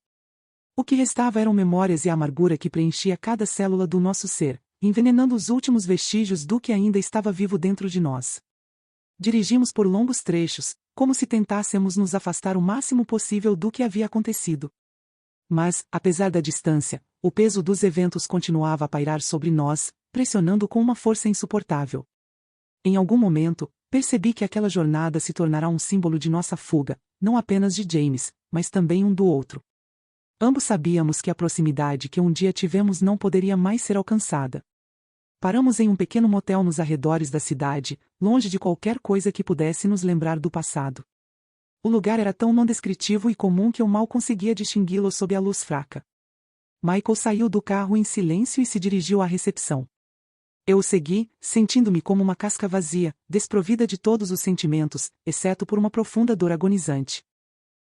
S1: O que restava eram memórias e a amargura que preenchia cada célula do nosso ser, envenenando os últimos vestígios do que ainda estava vivo dentro de nós. Dirigimos por longos trechos, como se tentássemos nos afastar o máximo possível do que havia acontecido. Mas, apesar da distância, o peso dos eventos continuava a pairar sobre nós, pressionando com uma força insuportável. Em algum momento, percebi que aquela jornada se tornará um símbolo de nossa fuga, não apenas de James, mas também um do outro. Ambos sabíamos que a proximidade que um dia tivemos não poderia mais ser alcançada. Paramos em um pequeno motel nos arredores da cidade, longe de qualquer coisa que pudesse nos lembrar do passado. O lugar era tão não descritivo e comum que eu mal conseguia distingui-lo sob a luz fraca. Michael saiu do carro em silêncio e se dirigiu à recepção. Eu o segui, sentindo-me como uma casca vazia, desprovida de todos os sentimentos, exceto por uma profunda dor agonizante.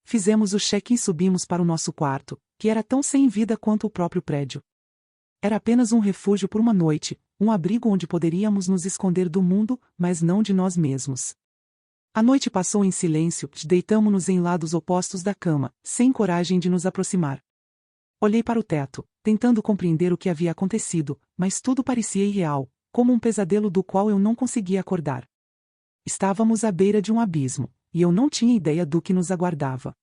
S1: Fizemos o check-in e subimos para o nosso quarto, que era tão sem vida quanto o próprio prédio. Era apenas um refúgio por uma noite, um abrigo onde poderíamos nos esconder do mundo, mas não de nós mesmos. A noite passou em silêncio, deitamo-nos em lados opostos da cama, sem coragem de nos aproximar. Olhei para o teto, tentando compreender o que havia acontecido, mas tudo parecia irreal, como um pesadelo do qual eu não conseguia acordar. Estávamos à beira de um abismo, e eu não tinha ideia do que nos aguardava.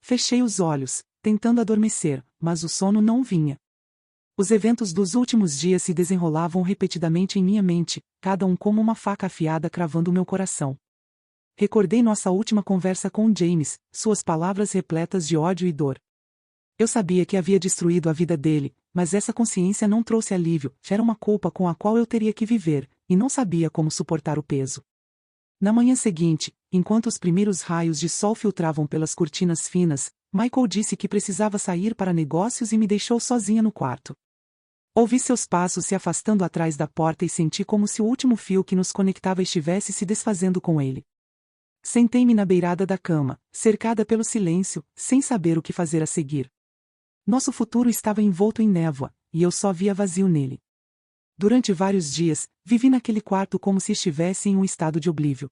S1: Fechei os olhos, tentando adormecer, mas o sono não vinha. Os eventos dos últimos dias se desenrolavam repetidamente em minha mente, cada um como uma faca afiada cravando meu coração. Recordei nossa última conversa com James, suas palavras repletas de ódio e dor. Eu sabia que havia destruído a vida dele, mas essa consciência não trouxe alívio, era uma culpa com a qual eu teria que viver, e não sabia como suportar o peso. Na manhã seguinte, enquanto os primeiros raios de sol filtravam pelas cortinas finas, Michael disse que precisava sair para negócios e me deixou sozinha no quarto. Ouvi seus passos se afastando atrás da porta e senti como se o último fio que nos conectava estivesse se desfazendo com ele. Sentei-me na beirada da cama, cercada pelo silêncio, sem saber o que fazer a seguir. Nosso futuro estava envolto em névoa, e eu só via vazio nele. Durante vários dias, vivi naquele quarto como se estivesse em um estado de oblívio.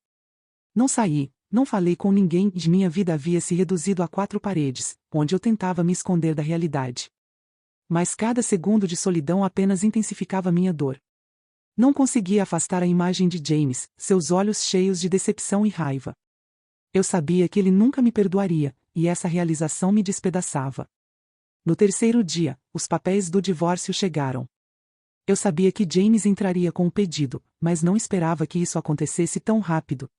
S1: Não saí, não falei com ninguém e minha vida havia se reduzido a 4 paredes, onde eu tentava me esconder da realidade. Mas cada segundo de solidão apenas intensificava minha dor. Não conseguia afastar a imagem de James, seus olhos cheios de decepção e raiva. Eu sabia que ele nunca me perdoaria, e essa realização me despedaçava. No terceiro dia, os papéis do divórcio chegaram. Eu sabia que James entraria com o pedido, mas não esperava que isso acontecesse tão rápido.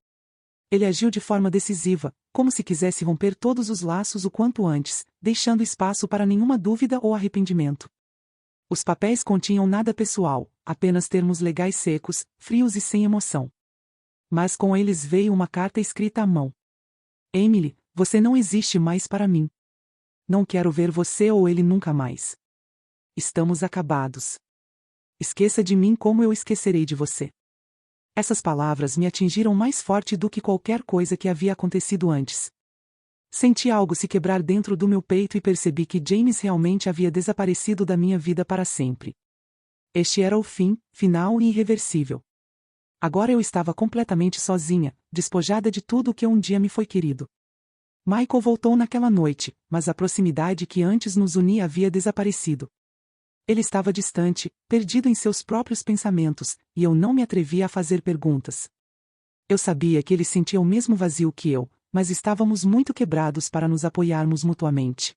S1: Ele agiu de forma decisiva, como se quisesse romper todos os laços o quanto antes, deixando espaço para nenhuma dúvida ou arrependimento. Os papéis continham nada pessoal, apenas termos legais secos, frios e sem emoção. Mas com eles veio uma carta escrita à mão. Emily, você não existe mais para mim. Não quero ver você ou ele nunca mais. Estamos acabados. Esqueça de mim como eu esquecerei de você. Essas palavras me atingiram mais forte do que qualquer coisa que havia acontecido antes. Senti algo se quebrar dentro do meu peito e percebi que James realmente havia desaparecido da minha vida para sempre. Este era o fim, final e irreversível. Agora eu estava completamente sozinha, despojada de tudo o que um dia me foi querido. Michael voltou naquela noite, mas a proximidade que antes nos unia havia desaparecido. Ele estava distante, perdido em seus próprios pensamentos, e eu não me atrevia a fazer perguntas. Eu sabia que ele sentia o mesmo vazio que eu, mas estávamos muito quebrados para nos apoiarmos mutuamente.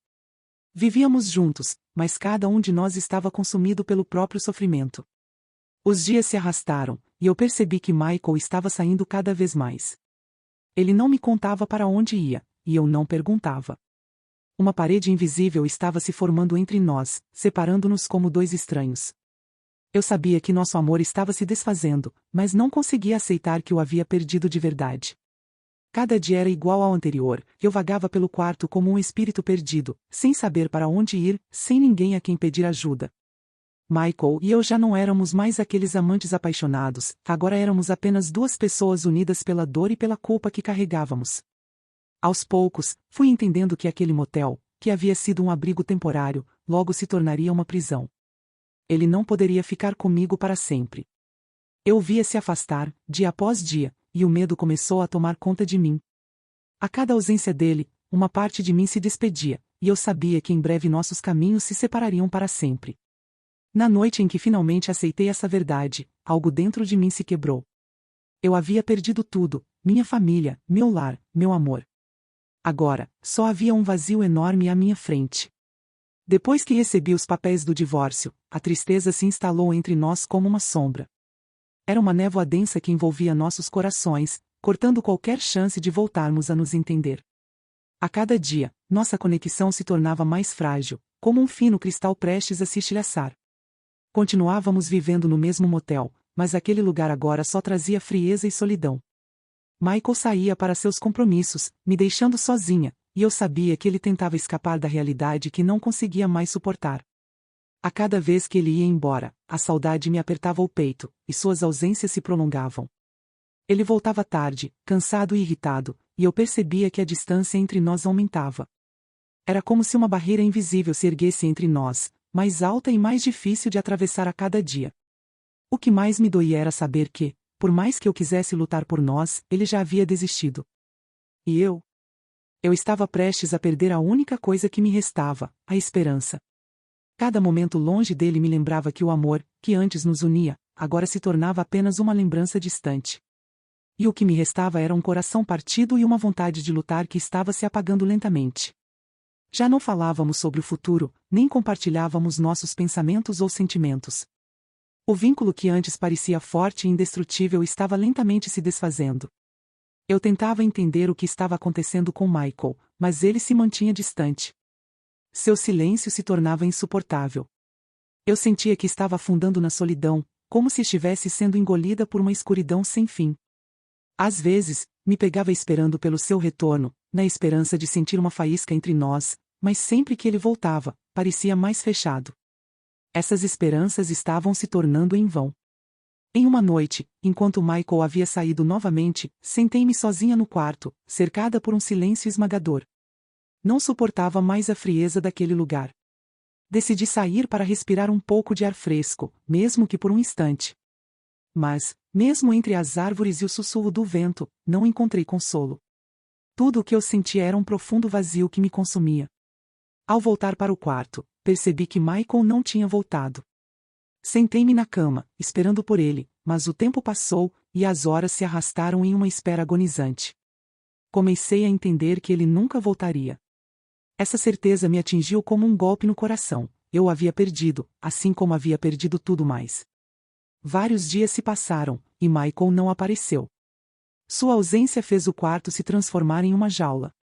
S1: Vivíamos juntos, mas cada um de nós estava consumido pelo próprio sofrimento. Os dias se arrastaram, e eu percebi que Michael estava saindo cada vez mais. Ele não me contava para onde ia, e eu não perguntava. Uma parede invisível estava se formando entre nós, separando-nos como dois estranhos. Eu sabia que nosso amor estava se desfazendo, mas não conseguia aceitar que o havia perdido de verdade. Cada dia era igual ao anterior, eu vagava pelo quarto como um espírito perdido, sem saber para onde ir, sem ninguém a quem pedir ajuda. Michael e eu já não éramos mais aqueles amantes apaixonados, agora éramos apenas duas pessoas unidas pela dor e pela culpa que carregávamos. Aos poucos, fui entendendo que aquele motel, que havia sido um abrigo temporário, logo se tornaria uma prisão. Ele não poderia ficar comigo para sempre. Eu o via se afastar, dia após dia, e o medo começou a tomar conta de mim. A cada ausência dele, uma parte de mim se despedia, e eu sabia que em breve nossos caminhos se separariam para sempre. Na noite em que finalmente aceitei essa verdade, algo dentro de mim se quebrou. Eu havia perdido tudo, minha família, meu lar, meu amor. Agora, só havia um vazio enorme à minha frente. Depois que recebi os papéis do divórcio, a tristeza se instalou entre nós como uma sombra. Era uma névoa densa que envolvia nossos corações, cortando qualquer chance de voltarmos a nos entender. A cada dia, nossa conexão se tornava mais frágil, como um fino cristal prestes a se estilhaçar. Continuávamos vivendo no mesmo motel, mas aquele lugar agora só trazia frieza e solidão. Michael saía para seus compromissos, me deixando sozinha, e eu sabia que ele tentava escapar da realidade que não conseguia mais suportar. A cada vez que ele ia embora, a saudade me apertava o peito, e suas ausências se prolongavam. Ele voltava tarde, cansado e irritado, e eu percebia que a distância entre nós aumentava. Era como se uma barreira invisível se erguesse entre nós, mais alta e mais difícil de atravessar a cada dia. O que mais me doía era saber que, por mais que eu quisesse lutar por nós, ele já havia desistido. E eu? Eu estava prestes a perder a única coisa que me restava, a esperança. Cada momento longe dele me lembrava que o amor, que antes nos unia, agora se tornava apenas uma lembrança distante. E o que me restava era um coração partido e uma vontade de lutar que estava se apagando lentamente. Já não falávamos sobre o futuro, nem compartilhávamos nossos pensamentos ou sentimentos. O vínculo que antes parecia forte e indestrutível estava lentamente se desfazendo. Eu tentava entender o que estava acontecendo com Michael, mas ele se mantinha distante. Seu silêncio se tornava insuportável. Eu sentia que estava afundando na solidão, como se estivesse sendo engolida por uma escuridão sem fim. Às vezes, me pegava esperando pelo seu retorno, na esperança de sentir uma faísca entre nós, mas sempre que ele voltava, parecia mais fechado. Essas esperanças estavam se tornando em vão. Em uma noite, enquanto Michael havia saído novamente, sentei-me sozinha no quarto, cercada por um silêncio esmagador. Não suportava mais a frieza daquele lugar. Decidi sair para respirar um pouco de ar fresco, mesmo que por um instante. Mas, mesmo entre as árvores e o sussurro do vento, não encontrei consolo. Tudo o que eu sentia era um profundo vazio que me consumia. Ao voltar para o quarto, percebi que Michael não tinha voltado. Sentei-me na cama, esperando por ele, mas o tempo passou, e as horas se arrastaram em uma espera agonizante. Comecei a entender que ele nunca voltaria. Essa certeza me atingiu como um golpe no coração. Eu o havia perdido, assim como havia perdido tudo mais. Vários dias se passaram, e Michael não apareceu. Sua ausência fez o quarto se transformar em uma jaula.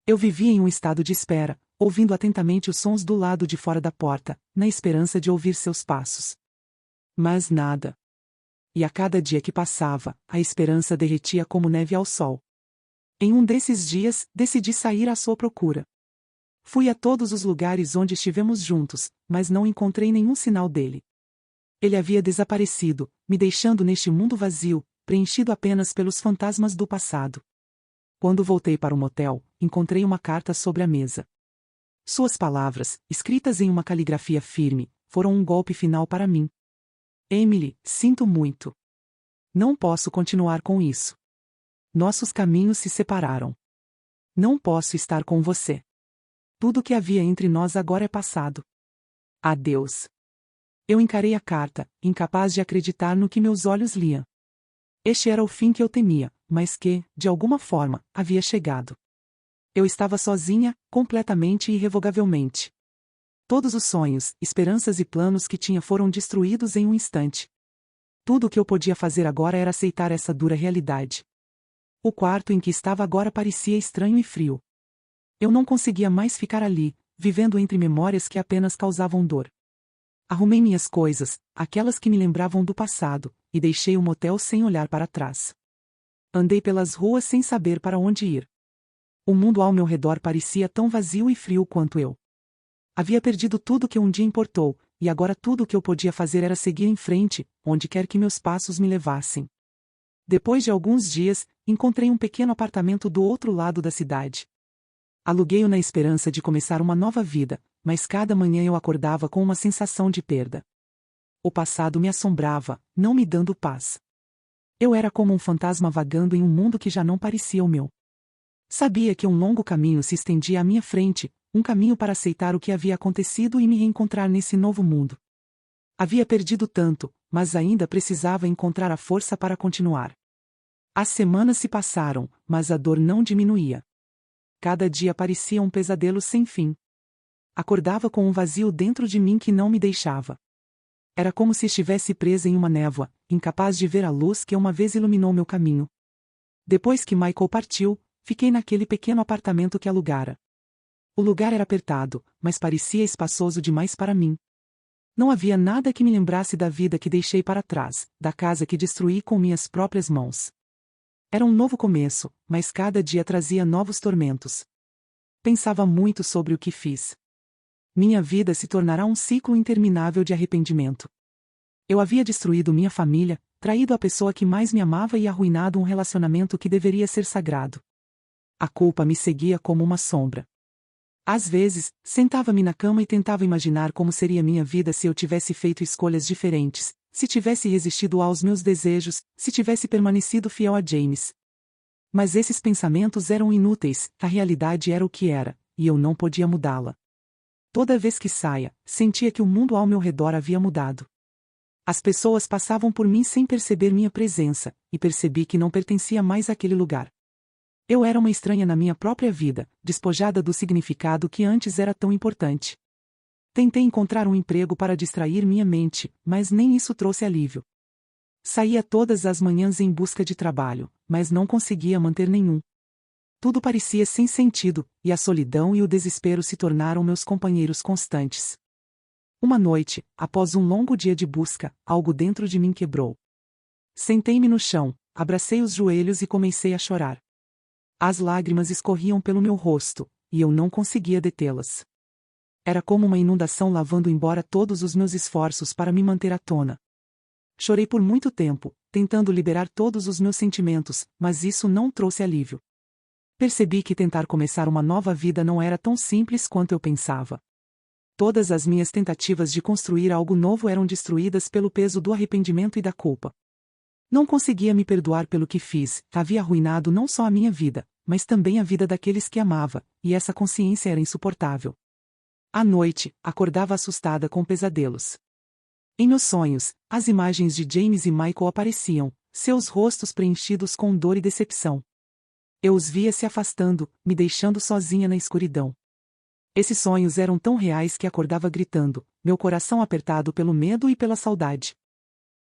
S1: Eu vivia em um estado de espera, ouvindo atentamente os sons do lado de fora da porta, na esperança de ouvir seus passos. Mas nada. E a cada dia que passava, a esperança derretia como neve ao sol. Em um desses dias, decidi sair à sua procura. Fui a todos os lugares onde estivemos juntos, mas não encontrei nenhum sinal dele. Ele havia desaparecido, me deixando neste mundo vazio, preenchido apenas pelos fantasmas do passado. Quando voltei para o motel, encontrei uma carta sobre a mesa. Suas palavras, escritas em uma caligrafia firme, foram um golpe final para mim. Emily, sinto muito. Não posso continuar com isso. Nossos caminhos se separaram. Não posso estar com você. Tudo o que havia entre nós agora é passado. Adeus. Eu encarei a carta, incapaz de acreditar no que meus olhos liam. Este era o fim que eu temia, mas que, de alguma forma, havia chegado. Eu estava sozinha, completamente e irrevogavelmente. Todos os sonhos, esperanças e planos que tinha foram destruídos em um instante. Tudo o que eu podia fazer agora era aceitar essa dura realidade. O quarto em que estava agora parecia estranho e frio. Eu não conseguia mais ficar ali, vivendo entre memórias que apenas causavam dor. Arrumei minhas coisas, aquelas que me lembravam do passado, e deixei o motel sem olhar para trás. Andei pelas ruas sem saber para onde ir. O mundo ao meu redor parecia tão vazio e frio quanto eu. Havia perdido tudo que um dia importou, e agora tudo o que eu podia fazer era seguir em frente, onde quer que meus passos me levassem. Depois de alguns dias, encontrei um pequeno apartamento do outro lado da cidade. Aluguei-o na esperança de começar uma nova vida, mas cada manhã eu acordava com uma sensação de perda. O passado me assombrava, não me dando paz. Eu era como um fantasma vagando em um mundo que já não parecia o meu. Sabia que um longo caminho se estendia à minha frente, um caminho para aceitar o que havia acontecido e me reencontrar nesse novo mundo. Havia perdido tanto, mas ainda precisava encontrar a força para continuar. As semanas se passaram, mas a dor não diminuía. Cada dia parecia um pesadelo sem fim. Acordava com um vazio dentro de mim que não me deixava. Era como se estivesse presa em uma névoa, incapaz de ver a luz que uma vez iluminou meu caminho. Depois que Michael partiu, fiquei naquele pequeno apartamento que alugara. O lugar era apertado, mas parecia espaçoso demais para mim. Não havia nada que me lembrasse da vida que deixei para trás, da casa que destruí com minhas próprias mãos. Era um novo começo, mas cada dia trazia novos tormentos. Pensava muito sobre o que fiz. Minha vida se tornará um ciclo interminável de arrependimento. Eu havia destruído minha família, traído a pessoa que mais me amava e arruinado um relacionamento que deveria ser sagrado. A culpa me seguia como uma sombra. Às vezes, sentava-me na cama e tentava imaginar como seria minha vida se eu tivesse feito escolhas diferentes, se tivesse resistido aos meus desejos, se tivesse permanecido fiel a James. Mas esses pensamentos eram inúteis, a realidade era o que era, e eu não podia mudá-la. Toda vez que saía, sentia que o mundo ao meu redor havia mudado. As pessoas passavam por mim sem perceber minha presença, e percebi que não pertencia mais àquele lugar. Eu era uma estranha na minha própria vida, despojada do significado que antes era tão importante. Tentei encontrar um emprego para distrair minha mente, mas nem isso trouxe alívio. Saía todas as manhãs em busca de trabalho, mas não conseguia manter nenhum. Tudo parecia sem sentido, e a solidão e o desespero se tornaram meus companheiros constantes. Uma noite, após um longo dia de busca, algo dentro de mim quebrou. Sentei-me no chão, abracei os joelhos e comecei a chorar. As lágrimas escorriam pelo meu rosto, e eu não conseguia detê-las. Era como uma inundação lavando embora todos os meus esforços para me manter à tona. Chorei por muito tempo, tentando liberar todos os meus sentimentos, mas isso não trouxe alívio. Percebi que tentar começar uma nova vida não era tão simples quanto eu pensava. Todas as minhas tentativas de construir algo novo eram destruídas pelo peso do arrependimento e da culpa. Não conseguia me perdoar pelo que fiz, havia arruinado não só a minha vida, mas também a vida daqueles que amava, e essa consciência era insuportável. À noite, acordava assustada com pesadelos. Em meus sonhos, as imagens de James e Michael apareciam, seus rostos preenchidos com dor e decepção. Eu os via se afastando, me deixando sozinha na escuridão. Esses sonhos eram tão reais que acordava gritando, meu coração apertado pelo medo e pela saudade.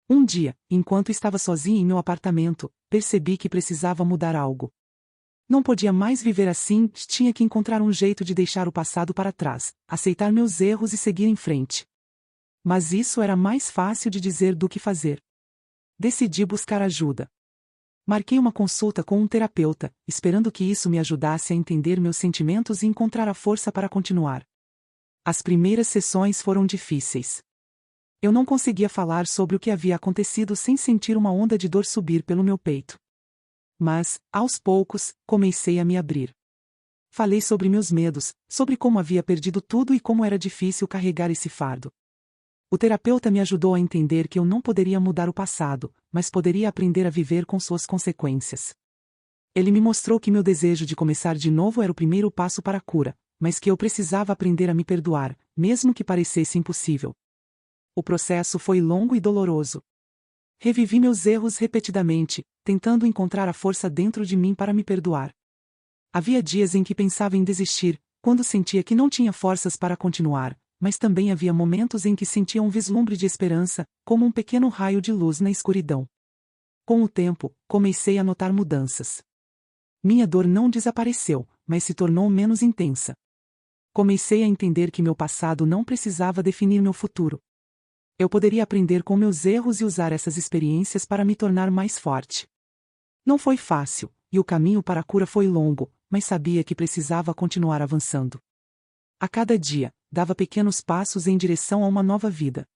S1: Um dia, enquanto estava sozinha em meu apartamento, percebi que precisava mudar algo. Não podia mais viver assim, tinha que encontrar um jeito de deixar o passado para trás, aceitar meus erros e seguir em frente. Mas isso era mais fácil de dizer do que fazer. Decidi buscar ajuda. Marquei uma consulta com um terapeuta, esperando que isso me ajudasse a entender meus sentimentos e encontrar a força para continuar. As primeiras sessões foram difíceis. Eu não conseguia falar sobre o que havia acontecido sem sentir uma onda de dor subir pelo meu peito. Mas, aos poucos, comecei a me abrir. Falei sobre meus medos, sobre como havia perdido tudo e como era difícil carregar esse fardo. O terapeuta me ajudou a entender que eu não poderia mudar o passado, mas poderia aprender a viver com suas consequências. Ele me mostrou que meu desejo de começar de novo era o primeiro passo para a cura, mas que eu precisava aprender a me perdoar, mesmo que parecesse impossível. O processo foi longo e doloroso. Revivi meus erros repetidamente, tentando encontrar a força dentro de mim para me perdoar. Havia dias em que pensava em desistir, quando sentia que não tinha forças para continuar, mas também havia momentos em que sentia um vislumbre de esperança, como um pequeno raio de luz na escuridão. Com o tempo, comecei a notar mudanças. Minha dor não desapareceu, mas se tornou menos intensa. Comecei a entender que meu passado não precisava definir meu futuro. Eu poderia aprender com meus erros e usar essas experiências para me tornar mais forte. Não foi fácil, e o caminho para a cura foi longo, mas sabia que precisava continuar avançando. A cada dia, dava pequenos passos em direção a uma nova vida.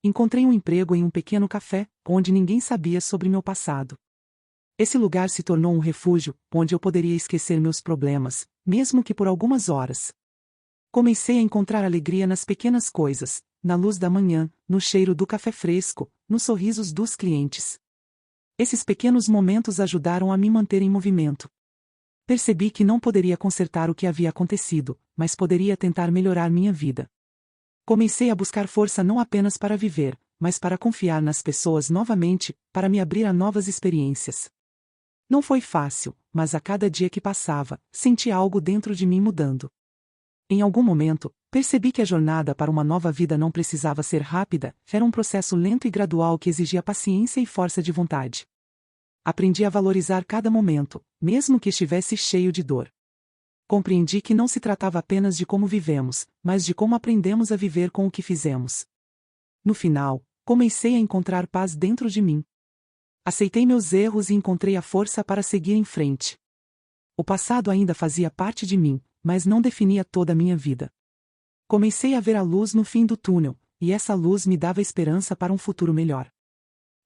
S1: Encontrei um emprego em um pequeno café, onde ninguém sabia sobre meu passado. Esse lugar se tornou um refúgio, onde eu poderia esquecer meus problemas, mesmo que por algumas horas. Comecei a encontrar alegria nas pequenas coisas, na luz da manhã, no cheiro do café fresco, nos sorrisos dos clientes. Esses pequenos momentos ajudaram a me manter em movimento. Percebi que não poderia consertar o que havia acontecido, mas poderia tentar melhorar minha vida. Comecei a buscar força não apenas para viver, mas para confiar nas pessoas novamente, para me abrir a novas experiências. Não foi fácil, mas a cada dia que passava, senti algo dentro de mim mudando. Em algum momento, percebi que a jornada para uma nova vida não precisava ser rápida, era um processo lento e gradual que exigia paciência e força de vontade. Aprendi a valorizar cada momento, mesmo que estivesse cheio de dor. Compreendi que não se tratava apenas de como vivemos, mas de como aprendemos a viver com o que fizemos. No final, comecei a encontrar paz dentro de mim. Aceitei meus erros e encontrei a força para seguir em frente. O passado ainda fazia parte de mim, mas não definia toda a minha vida. Comecei a ver a luz no fim do túnel, e essa luz me dava esperança para um futuro melhor.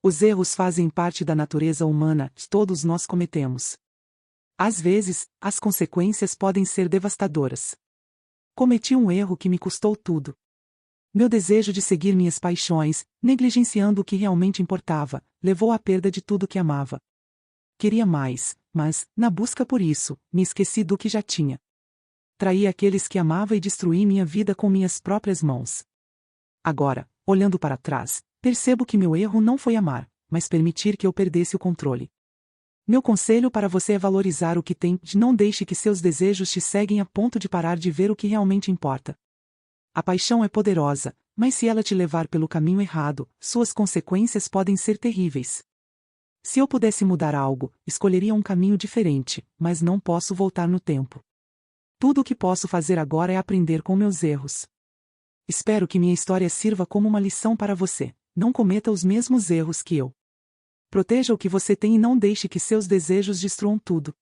S1: Os erros fazem parte da natureza humana, todos nós cometemos. Às vezes, as consequências podem ser devastadoras. Cometi um erro que me custou tudo. Meu desejo de seguir minhas paixões, negligenciando o que realmente importava, levou à perda de tudo que amava. Queria mais, mas, na busca por isso, me esqueci do que já tinha. Traí aqueles que amava e destruí minha vida com minhas próprias mãos. Agora, olhando para trás, percebo que meu erro não foi amar, mas permitir que eu perdesse o controle. Meu conselho para você é valorizar o que tem, não deixe que seus desejos te seguem a ponto de parar de ver o que realmente importa. A paixão é poderosa, mas se ela te levar pelo caminho errado, suas consequências podem ser terríveis. Se eu pudesse mudar algo, escolheria um caminho diferente, mas não posso voltar no tempo. Tudo o que posso fazer agora é aprender com meus erros. Espero que minha história sirva como uma lição para você. Não cometa os mesmos erros que eu. Proteja o que você tem e não deixe que seus desejos destruam tudo.